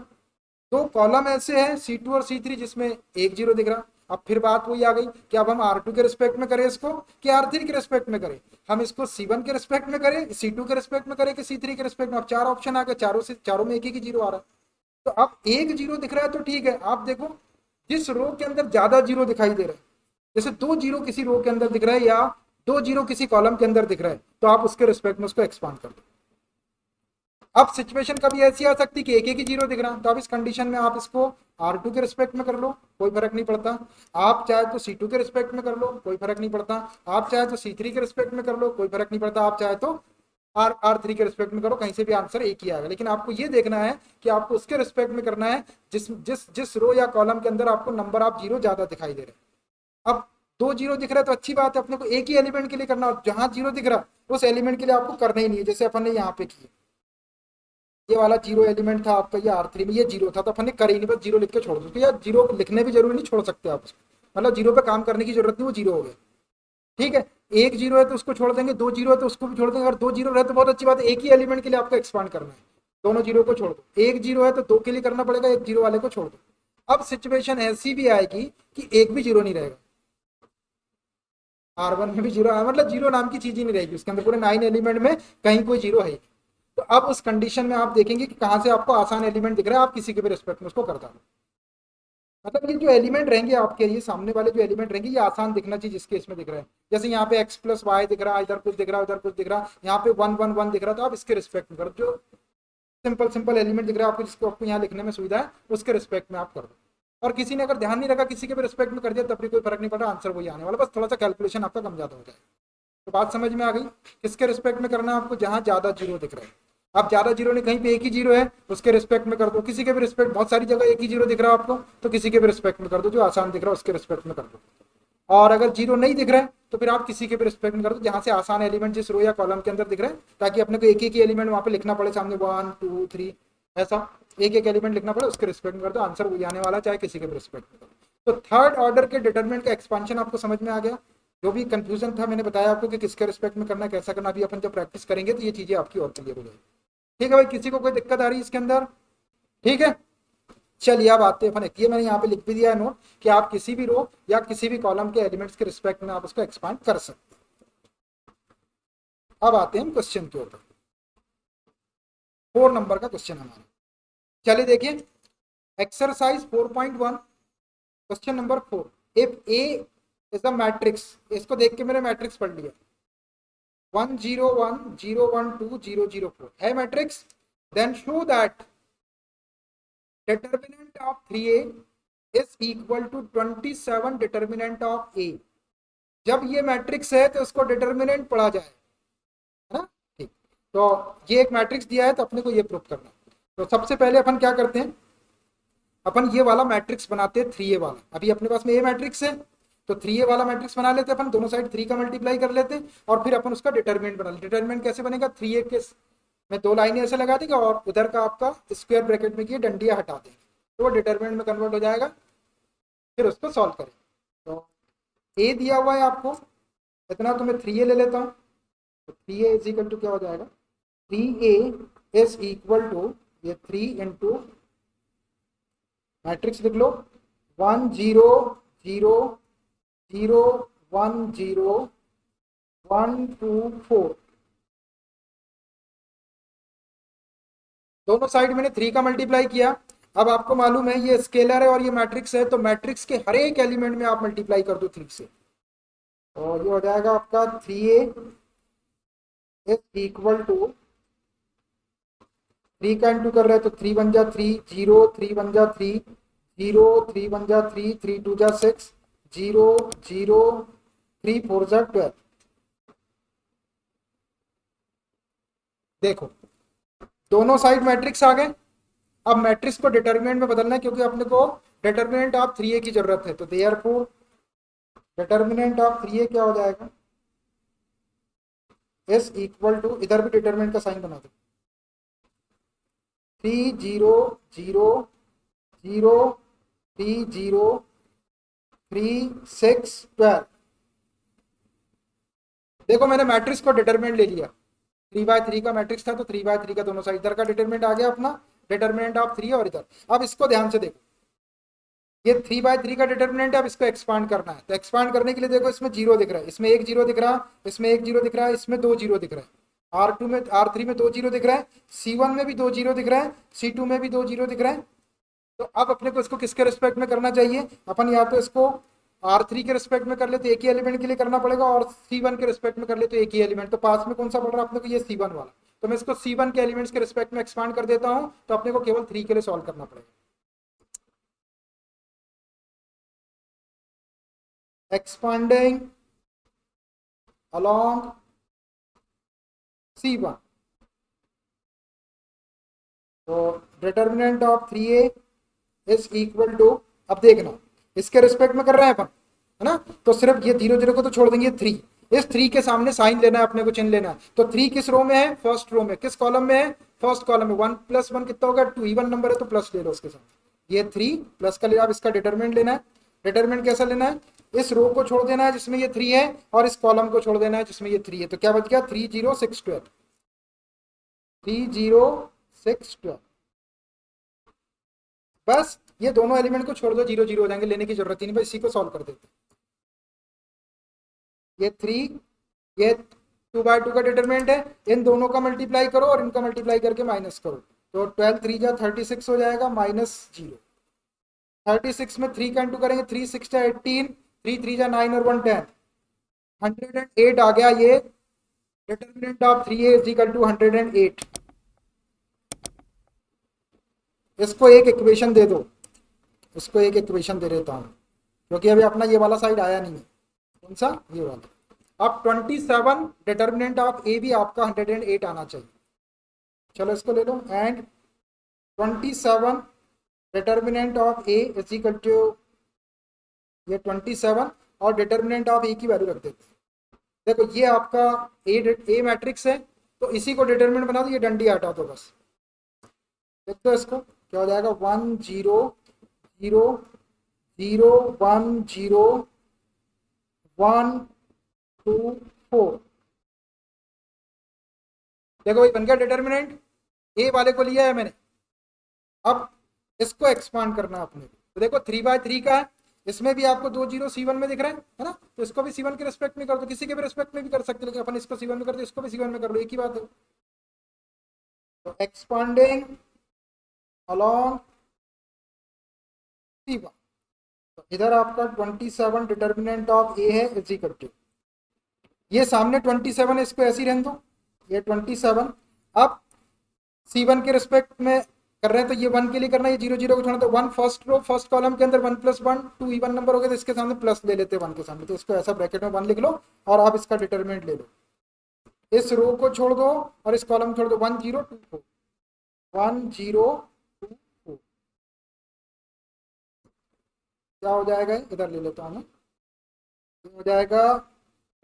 दो कॉलम ऐसे हैं C2 और C3 जिसमें एक जीरो दिख रहा। अब फिर बात वही आ गई कि अब हम R2 के रिस्पेक्ट में करें इसको कि R3 के रिस्पेक्ट में करें, हम इसको C1 के रिस्पेक्ट में करें, C2 के रिस्पेक्ट में करें कि C3 के रिस्पेक्ट में। अब चार ऑप्शन आ गए, चारों में एक ही जीरो आ रहा है। तो अब एक जीरो दिख रहा है तो ठीक है, आप देखो जिस रो के अंदर ज्यादा जीरो दिखाई दे रहा है, जैसे दो जीरो किसी रो के अंदर दिख रहा है या दो जीरो किसी कॉलम के अंदर दिख रहा है, तो आप उसके रिस्पेक्ट में उसको एक्सपांड कर दो। अब सिचुएशन कभी ऐसी आ सकती कि एक ही जीरो दिख रहा, तो अब इस कंडीशन में आप इसको R2 के रिस्पेक्ट में कर लो, कोई फर्क नहीं पड़ता। आप चाहे तो C2 के रिस्पेक्ट में कर लो, कोई फर्क नहीं पड़ता। आप चाहे तो C3 के रिस्पेक्ट में कर लो, कोई फर्क नहीं पड़ता। आप चाहे तो R3 के रिस्पेक्ट में करो, कहीं से भी आंसर एक ही आएगा। लेकिन आपको ये देखना है कि आपको उसके रिस्पेक्ट में करना है जिस जिस जिस रो या कॉलम के अंदर आपको नंबर ऑफ जीरो ज्यादा दिखाई दे रहे हैं। अब दो जीरो दिख रहा है तो अच्छी बात है, अपने को एक ही एलिमेंट के लिए करना, और जहां जीरो दिख रहा उस एलिमेंट के लिए आपको करना ही नहीं है। जैसे अपन ने यहाँ पे किया, ये वाला जीरो एलिमेंट था आपका, ये R3 में ये जीरो था तो अपन ने कर ही नहीं, बस जीरो लिख के छोड़ दो। तो यार जीरो लिखने भी जरूरी नहीं, छोड़ सकते आप उसको, मतलब जीरो पे काम करने की जरूरत नहीं, वो जीरो हो गया, ठीक है। एक जीरो है तो उसको छोड़ देंगे, दो जीरो है तो उसको भी छोड़ देंगे। अगर दो जीरो रहे तो बहुत अच्छी बात है, एक ही एलिमेंट के लिए आपको एक्सपांड करना है, दोनों जीरो को छोड़ दो। एक जीरो है तो दो के लिए करना पड़ेगा, एक जीरो वाले को छोड़ दो। अब सिचुएशन ऐसी भी आएगी कि एक भी जीरो नहीं रहेगा, R1 में भी जीरो, मतलब जीरो नाम की चीज ही नहीं रहेगी उसके अंदर, पूरे 9 एलिमेंट में कहीं कोई जीरो है। तो अब उस कंडीशन में आप देखेंगे कि कहां से आपको आसान एलिमेंट दिख रहा है, आप किसी के भी रिस्पेक्ट में उसको कर दो। मतलब ये जो एलिमेंट रहेंगे आपके, ये सामने वाले जो एलिमेंट रहेंगे ये आसान दिखना चाहिए जिसके इसमें दिख रहा है। जैसे यहाँ पे x प्लस वाई दिख रहा है, इधर कुछ दिख रहा है, उधर कुछ दिख रहा है, यहाँ पे 1 1 1 दिख रहा है, तो आप इसके रिस्पेक्ट में करो। जो सिंपल सिंपल एलिमेंट दिख रहा है आपको, जिसको आपको यहाँ लिखने में सुविधा है, उसके रिस्पेक्ट में आप कर दो। और किसी ने अगर ध्यान नहीं रखा, किसी के भी रिस्पेक्ट में कर दिया, तब भी कोई फर्क नहीं पड़ा, आंसर वही आने वाला, बस थोड़ा सा कैलकुलेशन आपका कम ज्यादा हो जाए। तो बात समझ में आ गई, किसके रिस्पेक्ट में करना है आपको, जहां ज्यादा जीरो दिख रहा है। अब ज्यादा जीरो नहीं, कहीं पे एक ही जीरो है उसके रिस्पेक्ट में कर दो, किसी के भी रिस्पेक्ट, बहुत सारी जगह एक ही जीरो दिख रहा है आपको तो किसी के भी रिस्पेक्ट में कर दो, जो आसान दिख रहा है उसके रिस्पेक्ट में कर दो। और अगर जीरो नहीं दिख रहा है तो फिर आप किसी के भी रिस्पेक्ट में कर दो, जहां से आसान एलिमेंट जिस रो या कॉलम के अंदर दिख रहा है, ताकि अपने को एक एक एलिमेंट वहां पे लिखना पड़े सामने, 1 2 3 ऐसा एक एक एलिमेंट लिखना पड़े, उसके रिस्पेक्ट में कर दो, आंसर वही आने वाला, चाहे किसी के भी रिस्पेक्ट में करो। तो थर्ड ऑर्डर के डिटरमिनेंट का एक्सपांशन आपको समझ में आ गया। जो भी कंफ्यूजन था मैंने बताया आपको कि किसके रिस्पेक्ट में करना है, कैसा करना, अभी अपन जब प्रैक्टिस करेंगे तो ये चीजें आपकी और क्लियर हो जाएगी। ठीक है भाई, किसी को कोई दिक्कत आ रही है इसके अंदर, ठीक है। चलिए अब आते हैं अपन, ये मैंने यहाँ पे लिख भी दिया है नोट कि आप किसी भी रो या किसी भी कॉलम के एलिमेंट्स के रिस्पेक्ट में आप उसको एक्सपांड कर सकते हैं। अब आते हैं क्वेश्चन के ऊपर, 4 नंबर का क्वेश्चन हमारा। चलिए देखिए, exercise 4.1 question number 4। If A is a matrix, इसको देख के मेरे मैट्रिक्स पढ़ लिया, 1 0 1 0 1 2 0 0 4 है matrix, then show that determinant of 3a is equal to 27 determinant of a। जब ये मैट्रिक्स है तो उसको डिटर्मिनेंट पढ़ा जाए, है ना, ठीक। तो ये एक मैट्रिक्स दिया है तो अपने को ये प्रूफ करना है। तो सबसे पहले अपन क्या करते हैं, अपन ये वाला मैट्रिक्स बनाते हैं 3a वाला। अभी अपने पास में ए मैट्रिक्स है तो 3a वाला मैट्रिक्स बना लेते हैं अपन, दोनों साइड 3 का मल्टीप्लाई कर लेते हैं और फिर अपन उसका डिटर्मिनेंट बना लेते हैं। डिटर्मिनेंट कैसे बनेगा, 3a के में 2 लाइनें ऐसे लगा देंगे और उधर का आपका स्क्वायर ब्रैकेट में की डंडियां हटा देंगे, तो वो डिटर्मिनेंट में कन्वर्ट हो जाएगा। फिर उसको सॉल्व करें। तो ए दिया हुआ है आपको इतना, तो मैं 3a ले लेता हूँ। तो 3a इज इक्वल टू क्या हो जाएगा, 3a इज इक्वल टू ये 3 इंटू मैट्रिक्स लिख लो, 1 0 0 0 1 0 1 2 4। दोनों साइड मैंने 3 का मल्टीप्लाई किया। अब आपको मालूम है ये स्केलर है और ये मैट्रिक्स है, तो मैट्रिक्स के हर एक एलिमेंट में आप मल्टीप्लाई कर दो 3 से, और ये हो जाएगा आपका 3a इज इक्वल टू, 3 का इंटू कर रहे हैं तो 3 1 जा 3 0 3 1 जा 3 0 3 1 जा 3 3 2 जा 6 0 0 3 4 जा 12। देखो दोनों साइड मैट्रिक्स आ गए, अब मैट्रिक्स को डिटर्मिनेंट में बदलना है क्योंकि अपने को डिटर्मिनेंट ऑफ 3a की जरूरत है, तो देयरफॉर डिटर्मिनेंट ऑफ 3a क्या हो जाएगा, एस इक्वल टू, इधर भी डिटर्मिनेंट का साइन बना दो, 3 0 0 0 3 0 3 6 12। देखो मैंने मैट्रिक्स को डिटर्मिनेंट ले लिया, 3/3 का मैट्रिक्स था तो 3/3 का दोनों साइड, इधर का डिटर्मिनेंट आ गया अपना डिटर्मिनेंट ऑफ 3 और इधर। अब इसको ध्यान से देखो, ये 3/3 का डिटर्मिनेंट है, अब इसको एक्सपांड करना है, तो एक्सपांड करने के लिए देखो इसमें जीरो दिख रहा है, इसमें एक जीरो दिख रहा है, इसमें एक जीरो दिख रहा है, इसमें दो जीरो दिख रहा है, R2 में R3 में दो जीरो दिख रहा है, C1 में भी दो जीरो दिख रहा है, C2 में भी दो जीरो दिख रहा है। तो अब अपने को इसको किसके रिस्पेक्ट में करना चाहिए, अपन या तो इसको R3 के रिस्पेक्ट में कर ले तो एक ही एलिमेंट के लिए करना पड़ेगा, और C1 के रिस्पेक्ट में कर ले तो एक ही एलिमेंट। तो पास में कौन सा पड़ रहा है अपने को, ये C1 वाला, तो मैं इसको C1 के एलिमेंट्स के रिस्पेक्ट में एक्सपांड कर देता हूं, तो अपने को केवल 3 के लिए सॉल्व करना पड़ेगा। एक्सपांडिंग along C1, तो determinant of 3a is equal to, अब देखना इसके रिस्पेक्ट में कर रहे हैं अपन, है ना, तो सिर्फ ये 0 0 को तो छोड़ देंगे, 3, इस 3 के सामने साइन लेना है अपने को, चिन्ह लेना है। तो 3 किस रो में है, फर्स्ट रो में, किस कॉलम में है, फर्स्ट कॉलम में। 1 + 1 कितना होगा, 2, इवन नंबर है तो प्लस ले लो उसके साथ, ये 3 प्लस का लिया। अब इसका डिटर्मिनेंट लेना है, डिटर्मिनेंट कैसा लेना है, इस रो को छोड़ देना है जिसमें ये 3 है, और इस कॉलम को छोड़ देना है जिसमें ये 3 है, तो क्या बच गया, 3 0 6 12, 3 0 6 12। बस ये दोनों एलिमेंट को छोड़ दो, 0 0 हो जाएंगे, लेने की जरूरत ही नहीं, बस इसी को सॉल्व कर देते। ये 3, ये 2/2 का डिटरमिनेंट है, इन दोनों का मल्टीप्लाई करो और इनका मल्टीप्लाई करके माइनस करो, तो 12 3 जा 36 हो जाएगा, -0। 36 में 3 का इंटू करेंगे, 3 6 जा 18, 3 3 जा 9 और 1 10, 108 आ गया। ये determinant of 3a is equal to 108। इसको एक इक्वेशन दे दो, इसको एक इक्वेशन दे देता हूं क्योंकि अभी अपना ये वाला साइड आया नहीं है, कौन सा, ये वाला। अब 27 डिटर्मिनेंट ऑफ ए भी आपका 108 आना चाहिए, चलो इसको ले लो, and 27 determinant of A is equal to ये 27 और डिटर्मिनेंट ऑफ ए की वैल्यू रख देते। देखो ये आपका ए मैट्रिक्स है, तो इसी को डिटर्मिनेंट बना दो, ये डंडी हटा दो बस। देखो इसको क्या हो जाएगा, 1 0 0 0 1 0 1 2 4। देखो भाई बन गया डिटर्मिनेंट, ए वाले को लिया है मैंने, अब इसको एक्सपांड करना अपने को। तो देखो 3/3 का है, इसमें भी आपको 2 0 C1 में दिख रहा है ना, तो इसको भी C1 के रिस्पेक्ट में कर दो, किसी के भी रिस्पेक्ट में भी कर सकते, लेकिन अपन इसको C1 में कर दो, इसको भी C1 में कर लो, एक ही बात है। तो एक्सपांडिंग along C1, तो इधर आपका 27 डिटर्मिनेंट ऑफ ए है इज इक्वल टू, ये सामने 27 है, इसको ऐसे ही रहने दो, ये 27। अब C1 के रिस्पेक्ट में कर रहे हैं तो ये 1 के लिए करना है, ये 0 0 को छोड़ना, तो 1 फर्स्ट रो फर्स्ट कॉलम के अंदर 1 + 1 2 इवन नंबर हो गया, तो इसके सामने प्लस ले लेते हैं 1 के सामने, तो इसको ऐसा ब्रैकेट में 1 लिख लो और आप इसका डिटर्मिनेंट ले लो, इस रो को छोड़ दो और इस कॉलम छोड़ दो, 1 0 2 4 1 0 2 4, क्या हो जाएगा, इधर ले लेता हूँ मैं, हो जाएगा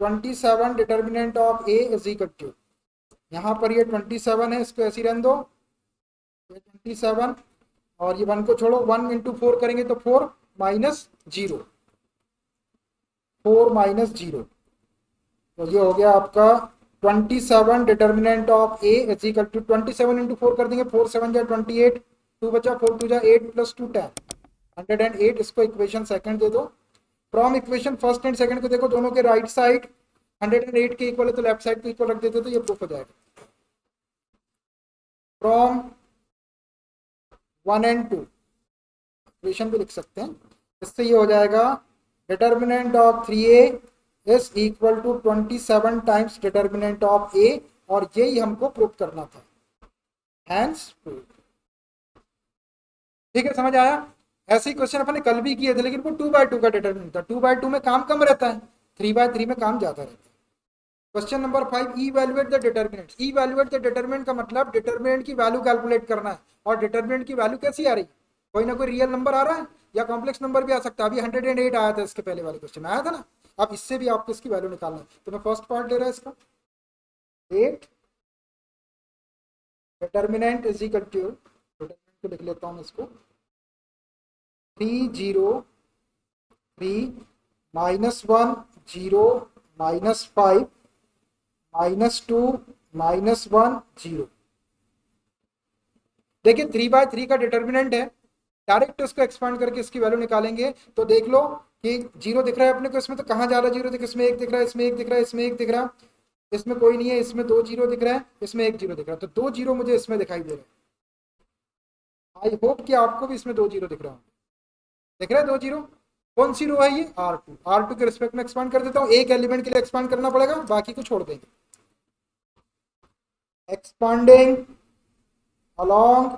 27 determinant of A is equal to, यहाँ पर ये 27 है, इसको ऐसे ही रहने दो, ये 27 और ये 1 को छोड़ो, 1 × 4 करेंगे तो 4 - 0, 4 - 0, तो ये हो गया आपका 27 determinant of A is equal to 27 × 4 कर देंगे, 4 7 जा 28, 2 बचा, 4 2 जा 8 + 2 10, 108। इसको इक्वेशन सेकंड दे दो, from equation first and second को देखो, दोनों के राइट साइड 108 के इक्वल है, तो लेफ्ट साइड को इक्वल रख देते तो ये प्रूफ हो जाएगा। फ्रॉम 1 and 2 इक्वेशन भी लिख सकते हैं, इससे ये हो जाएगा determinant of 3a is equal to 27 times determinant of a, और यही हमको प्रूफ करना था, हैंस प्रूफ। ठीक है, समझ आया। ऐसे ही क्वेश्चन अपन ने कल भी किए थे, लेकिन वो 2/2 का डिटर्मिनेंट था, 2/2 में काम कम रहता है, 3/3 में काम ज्यादा रहता है। Question number 5, evaluate the determinant. Evaluate the determinant का मतलब डिटर्मिनेंट की वैल्यू कैलकुलेट करना है। और डिटर्मिनेंट की वैल्यू कैसी आ रही है, कोई ना कोई रियल नंबर आ रहा है या कॉम्प्लेक्स नंबर भी आ सकता है। अभी 108 आया था इसके पहले वाले क्वेश्चन में, आया था ना। अब इससे भी आपको इसकी वैल्यू निकालना है। तो मैं फर्स्ट पार्ट ले रहा है इसका, 8 determinant is equal to, determinant को लिख लेता हूँ इसको, 3 0 3 -1 0 -5 -2 -1 0। देखिए 3/3 का डिटर्मिनेंट है, डायरेक्ट उसको एक्सपांड करके इसकी वैल्यू निकालेंगे तो देख लो कि जीरो दिख रहा है अपने को इसमें, तो कहाँ जा रहा है जीरो, इसमें एक दिख रहा है, इसमें एक दिख रहा है, इसमें एक दिख रहा है, इसमें कोई नहीं है, इसमें 2 जीरो दिख रहा है, इसमें 1 जीरो दिख रहा है, तो 2 जीरो मुझे इसमें दिखाई दे रहा है। आई होप कि आपको भी इसमें 2 जीरो दिख रहा है। दिख रहा है 2 जीरो, कौन सी रो है ये, R2। R2 के रिस्पेक्ट में एक्सपांड कर देता हूँ, एक एलिमेंट के लिए एक्सपांड करना पड़ेगा, बाकी को छोड़ देंगे। एक्सपांडिंग अलोंग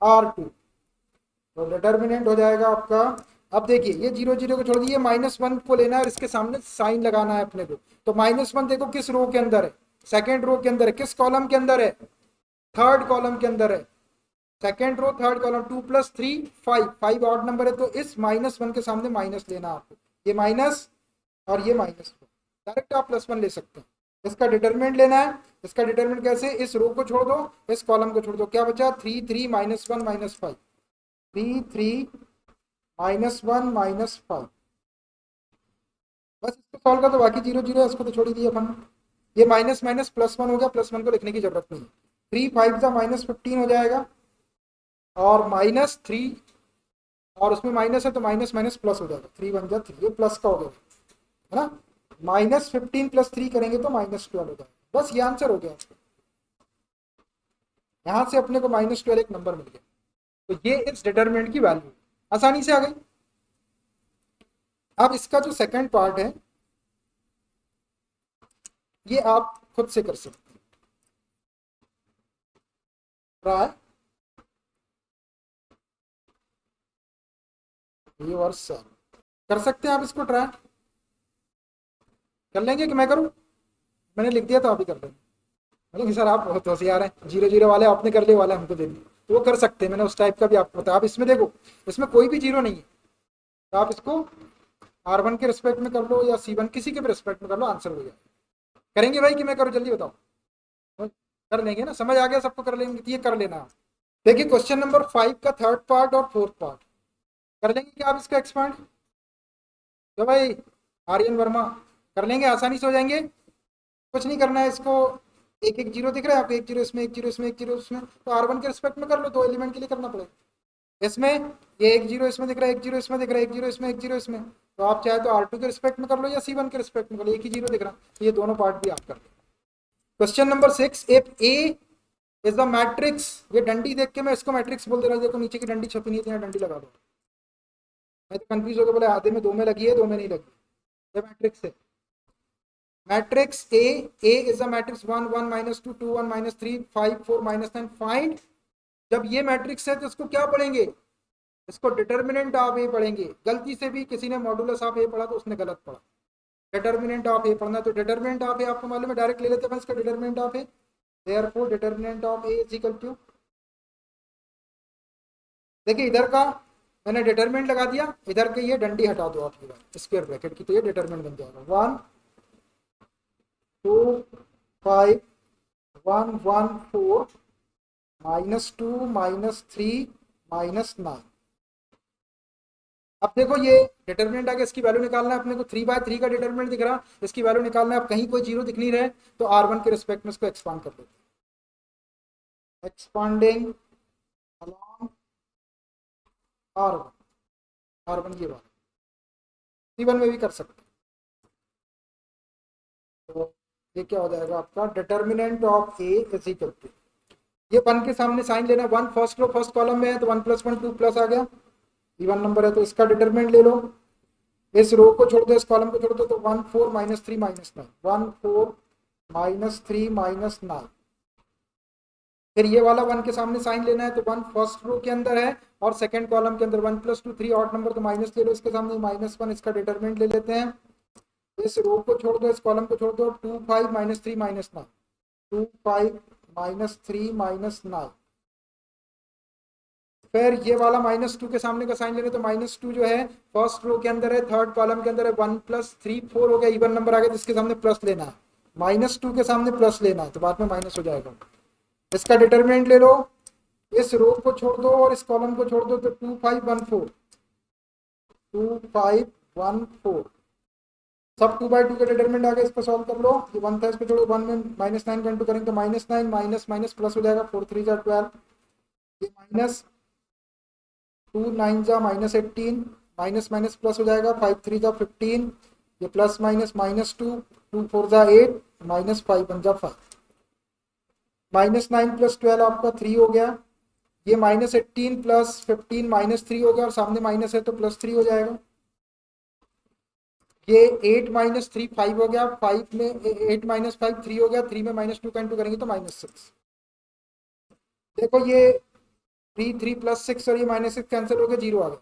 R2, तो डिटर्मिनेंट हो जाएगा आपका। अब देखिए ये 0 0 को छोड़ दिए, -1 को लेना है और इसके सामने साइन लगाना है अपने को। तो -1 देखो किस रो के अंदर है, सेकेंड रो के अंदर है। किस कॉलम के अंदर है, थर्ड कॉलम के अंदर है। Second row third column, 2 + 3 5, 5 odd number है, तो इस -1 के सामने माइनस लेना आपको, ये माइनस और ये माइनस, डायरेक्ट आप +1 ले सकते हैं। इसका डिटरमिनेंट लेना है। इसका डिटरमिनेंट कैसे, इस रो को छोड़ दो, इस कॉलम को छोड़ दो, क्या बचा, 3 3 -1 -5, 3 3 -1 -5। बस इसको सॉल्व कर दो, बाकी 0 0 है, इसको तो छोड़ ही दिया अपन। ये माइनस माइनस +1 हो गया, +1 को लिखने की जरूरत नहीं है। 3 5 का -15 हो जाएगा, और -3, और उसमें माइनस है तो माइनस माइनस प्लस हो जाएगा, 3 1 जा 3, ये प्लस का हो गया है ना। -15 + 3 करेंगे तो -12 हो जाएगा। बस ये आंसर हो गया। यहाँ से अपने को -12 एक नंबर मिल गया। तो ये इस डिटरमिनेंट की वैल्यू आसानी से आ गई। अब इसका जो सेकंड पार्ट है ये आप खुद से कर सकते हैं, ट्राई रिवर्सल कर सकते हैं आप इसको, ट्राई कर लेंगे कि मैं करूं, मैंने लिख दिया तो आप ही कर लेंगे। मतलब सर आप बहुत होशियार हैं, 0 0 वाले आपने कर लिए, वाले हमको दे दिए, तो वो कर सकते हैं, मैंने उस टाइप का भी आपको बताया। आप इसमें देखो, इसमें कोई भी जीरो नहीं है, तो आप इसको R1 के रिस्पेक्ट में कर लो या C1 किसी के भी रिस्पेक्ट में कर लो, आंसर हो जाएगा। करेंगे भाई कि मैं करूँ, जल्दी बताओ। कर लेंगे ना, समझ आ गया सबको, कर लेंगे, तो ये कर लेना। देखिए क्वेश्चन नंबर 5 का थर्ड पार्ट और फोर्थ पार्ट कर लेंगे क्या आप इसका एक्सपांड, तो भाई आर्यन वर्मा कर लेंगे, आसानी से हो जाएंगे। कुछ नहीं करना है इसको, एक एक जीरो दिख रहा है आपको, एक जीरो इसमें, एक जीरो इसमें, एक जीरो इसमें, तो R1 के रिस्पेक्ट में कर लो, 2 एलिमेंट के लिए करना पड़ेगा। इसमें ये एक जीरो इसमें दिख रहा है, एक जीरो इसमें दिख रहा है, एक जीरो इसमें, एक जीरो इसमें, तो आप चाहे तो R2 के रिस्पेक्ट में कर लो या C1 के रिस्पेक्ट में कर लो, एक ही जीरो दिख रहा, तो ये दोनों पार्ट भी आप कर लो। Question number 6, if A is the matrix, ये डंडी देख के मैं इसको मैट्रिक्स बोल दे रहा हूँ, देखो नीचे की डंडी छपी नहीं थी, डंडी लगा दो, मैं तो कंफ्यूज हो गया, बोले आधे में 2 में लगी है, 2 में नहीं लगी, ये मैट्रिक्स है। Matrix A is a matrix 1 1 -2 2 1 -3 5 4 -9 find. जब ये मैट्रिक्स है तो इसको क्या पढ़ेंगे, इसको डिटर्मिनेंट ऑफ ए पढ़ेंगे। गलती से भी किसी ने मॉडुलस ऑफ ए पढ़ा तो उसने गलत पढ़ा, डिटर्मिनेंट ऑफ ए पढ़ना। तो डिटर्मिनेंट ऑफ ए आपको मालूम है, डायरेक्ट ले लेते हैं इसका determinant of A, therefore determinant of A is equal to, देखिए इधर का मैंने डिटर्मिनेंट लगा दिया, इधर के ये डंडी हटा दो आप, स्क्वायर ब्रैकेट की, तो ये डिटर्मिनेंट बन जाएगा 1 2 5 1 1 4 -2 -3 -9। अब देखो ये डिटर्मिनेंट आगे, इसकी वैल्यू निकालना है अपने को, 3/3 का डिटर्मिनेंट दिख रहा, इसकी वैल्यू निकालना है। अब कहीं कोई जीरो दिख नहीं रहा है तो R1 के रिस्पेक्ट में इसको एक्सपांड कर देते हैं, एक्सपांडिंग अलोंग R1 ये वाला, C1 में भी कर सकते हैं। तो ये क्या हो जाएगा आपका, determinant of A is equal to, ये 1 के सामने साइन लेना, 1 फर्स्ट रो फर्स्ट कॉलम में है, तो 1 + 1 2 प्लस आ गया, इवन नंबर है तो इसका डिटरमिनेंट ले लो। इस रो को छोड़ दो, इस कॉलम को छोड़ दो, तो 1 4 -3 -9, 1 4 -3 -9। फिर ये वाला 1 के सामने साइन लेना है, तो 1 फर्स्ट रो के अंदर है और सेकंड कॉलम के अंदर, 1 + 2 3 ऑड नंबर, तो माइनस ले लो इसके सामने, -1 इसका डिटरमिनेंट ले लेते हैं। इस रो को छोड़ दो, इस कॉलम को छोड़ दो, 2 5 -3 -9, 2 5 -3 -9। फिर ये वाला -2 के सामने का साइन ले रहे तो -2 जो है फर्स्ट रो के अंदर है, थर्ड कॉलम के अंदर है, 1 + 3 4 हो गया, इवन नंबर आ गया, जिसके सामने प्लस लेना है, -2 के सामने प्लस लेना है, तो बाद में माइनस हो जाएगा। इसका डिटरमिनेंट ले लो, इस रो को छोड़ दो और इस कॉलम को छोड़ दो, तो 2 5 1 4, 2 5 1 4, सब 2/2 का डिटरमिनेंट आ गया। इसको सॉल्व कर लो, ये 1 था, इसको छोड़ो, 1 में -9 का इंटू करेंगे तो -9 माइनस माइनस प्लस हो जाएगा, 4 3 जा 12, ये माइनस 2 9 जा -18, माइनस माइनस प्लस हो जाएगा, 5 3 जा 15, ये प्लस माइनस -2, 2 4 जा 8, -5 1 जा 5, -9 + 12 आपका 3 हो गया, ये -18 + 15 -3 हो गया, और सामने माइनस है तो +3 हो जाएगा। ये 8 - 3 5 हो गया, 5 में 8 - 5 3 हो गया, 3 में -2 का इंटू करेंगे तो -6। देखो ये 3 3 + 6 और ये -6 कैंसिल हो गया, 0 आ गया,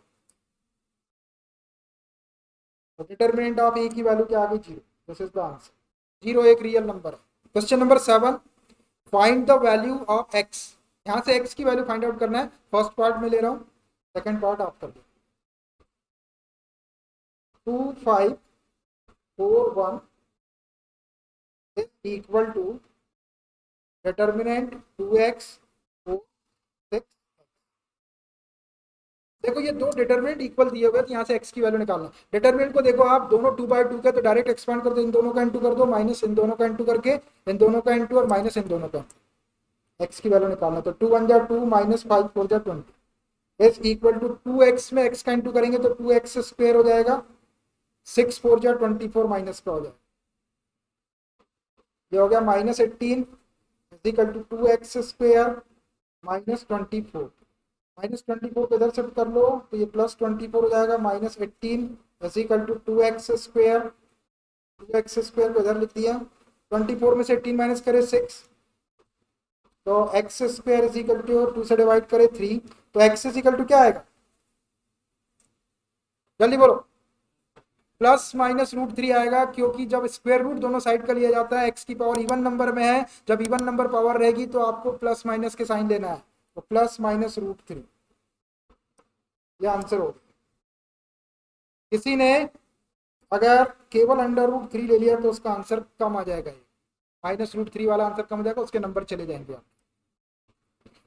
तो डिटरमिनेंट ऑफ ए की वैल्यू क्या आ गई, 0। This is the answer. 0 एक रियल नंबर है। Question number 7, find the value of x। यहाँ से x की वैल्यू फाइंड आउट करना है, फर्स्ट पार्ट में ले रहा हूँ, सेकंड पार्ट आप कर दो। 2 5 4 1 is equal to determinant 2x 4 6। देखो ये दो डिटरमिनेंट इक्वल दिए हुए, तो यहाँ से x की वैल्यू निकालना। डिटरमिनेंट को देखो आप, दोनों 2/2 के, तो डायरेक्ट एक्सपांड कर दो, इन दोनों का इंटू कर दो, माइनस इन दोनों का इंटू करके इन दोनों का इंटू, और माइनस इन दोनों का, x की वैल्यू निकालना। तो 2 1 जा 2, -5 4 जा 20 इज इक्वल टू 2x में x का इंटू करेंगे तो 2x² हो जाएगा, 6 4 जा 24 माइनस का हो जाएगा, ये हो गया -18 इक्वल टू 2x² -24, -24 को इधर शिफ्ट कर लो तो ये +24 हो जाएगा, -18 इक्वल टू 2x², 2x² को इधर लिख दिया, 24 में से 18 माइनस करे 6, तो x² इक्वल टू 2 से डिवाइड करे 3, तो x इक्वल टू क्या आएगा, जल्दी बोलो, ±√3 आएगा, क्योंकि जब स्क्वायर रूट दोनों साइड का लिया जाता है, x की पावर इवन नंबर में है, जब इवन नंबर पावर रहेगी तो आपको प्लस माइनस के साइन लेना है, तो ±√3, ये आंसर होगा। किसी ने अगर केवल √3 ले लिया तो उसका आंसर कम आ जाएगा, ये -√3 वाला आंसर कम हो जाएगा, उसके नंबर चले जाएंगे आप।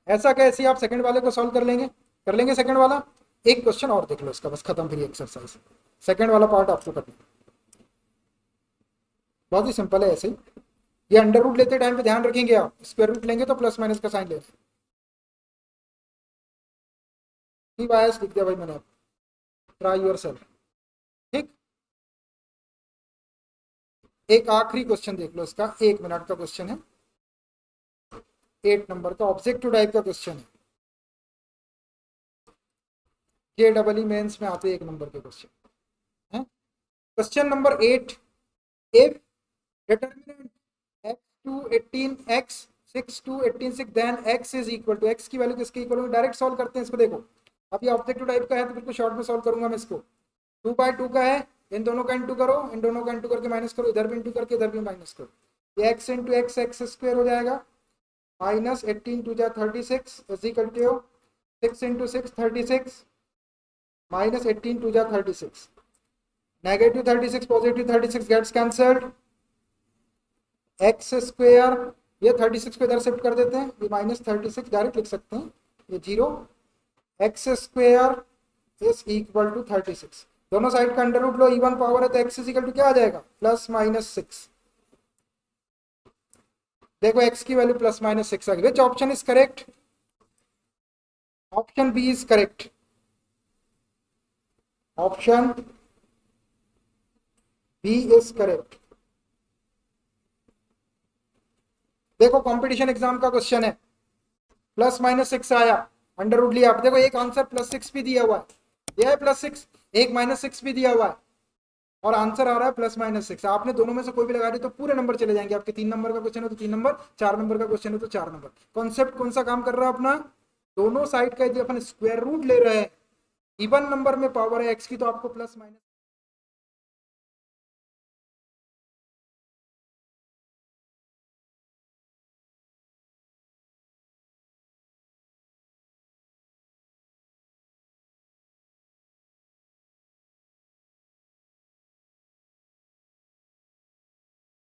ऐसा कैसे आप सेकंड वाले को सॉल्व कर लेंगे सेकंड वाला। एक क्वेश्चन और देख लो इसका, बस खत्म फिर एक्सरसाइज, सेकंड वाला पार्ट आपको करना, बहुत ही सिंपल है। ऐसे ही ये अंडर रूट लेते टाइम पे ध्यान रखेंगे, आप स्क्वायर रूट लेंगे तो प्लस माइनस का साइन लेंगे, बायस लिख दिया भाई मैंने, ट्राई योर सेल्फ, ठीक। एक आखिरी क्वेश्चन देख लो इसका, 1 मिनट का क्वेश्चन है, 8 नंबर का ऑब्जेक्टिव टाइप का क्वेश्चन है, JEE मेंस में आते 1 नंबर के क्वेश्चन है। Question number 8, if determinant x to 18x 6 to 18 then x is equal to, x की वैल्यू किसके इक्वल होगी, डायरेक्ट सॉल्व करते हैं इसको। देखो अब ये ऑब्जेक्टिव टाइप का है तो बिल्कुल शॉर्ट में सॉल्व करूंगा मैं इसको। 2/2 का है, इन दोनों का इंटू करो, इन दोनों का इंटू करके माइनस करो, इधर भी इंटू करके इधर भी माइनस करो, ये x इंटू एक्स x² हो जाएगा, -18 2 जा 36 इज इक्वल टू 6 इंटू 6 36, -18 2 जा 36, negative 36 positive 36 gets cancelled, x², ये 36 को इधर शिफ्ट कर देते हैं, ये -36 डायरेक्ट लिख सकते हैं, ये 0, x² इज इक्वल टू 36, दोनों साइड का अंडर रूट लो, इवन पावर है तो x इज इक्वल टू क्या आ जाएगा, +-6। देखो x की वैल्यू +-6 आ गई। Which option is correct, option B is correct, option B is correct. देखो कंपटीशन एग्जाम का क्वेश्चन है, +-6 आया, अंडर रूट लिया, आप देखो एक आंसर +6 भी दिया हुआ है, यह है +6, एक -6 भी दिया हुआ है, और आंसर आ रहा है +-6। आपने दोनों में से कोई भी लगा दी तो पूरे नंबर चले जाएंगे आपके। 3 नंबर का क्वेश्चन है तो 3 नंबर, 4 नंबर का क्वेश्चन है तो 4 नंबर। कॉन्सेप्ट कौन सा काम कर रहा है अपना, दोनों साइड का यदि अपन स्क्वायर रूट ले रहे हैं, इवन नंबर में पावर है x की, तो आपको +-।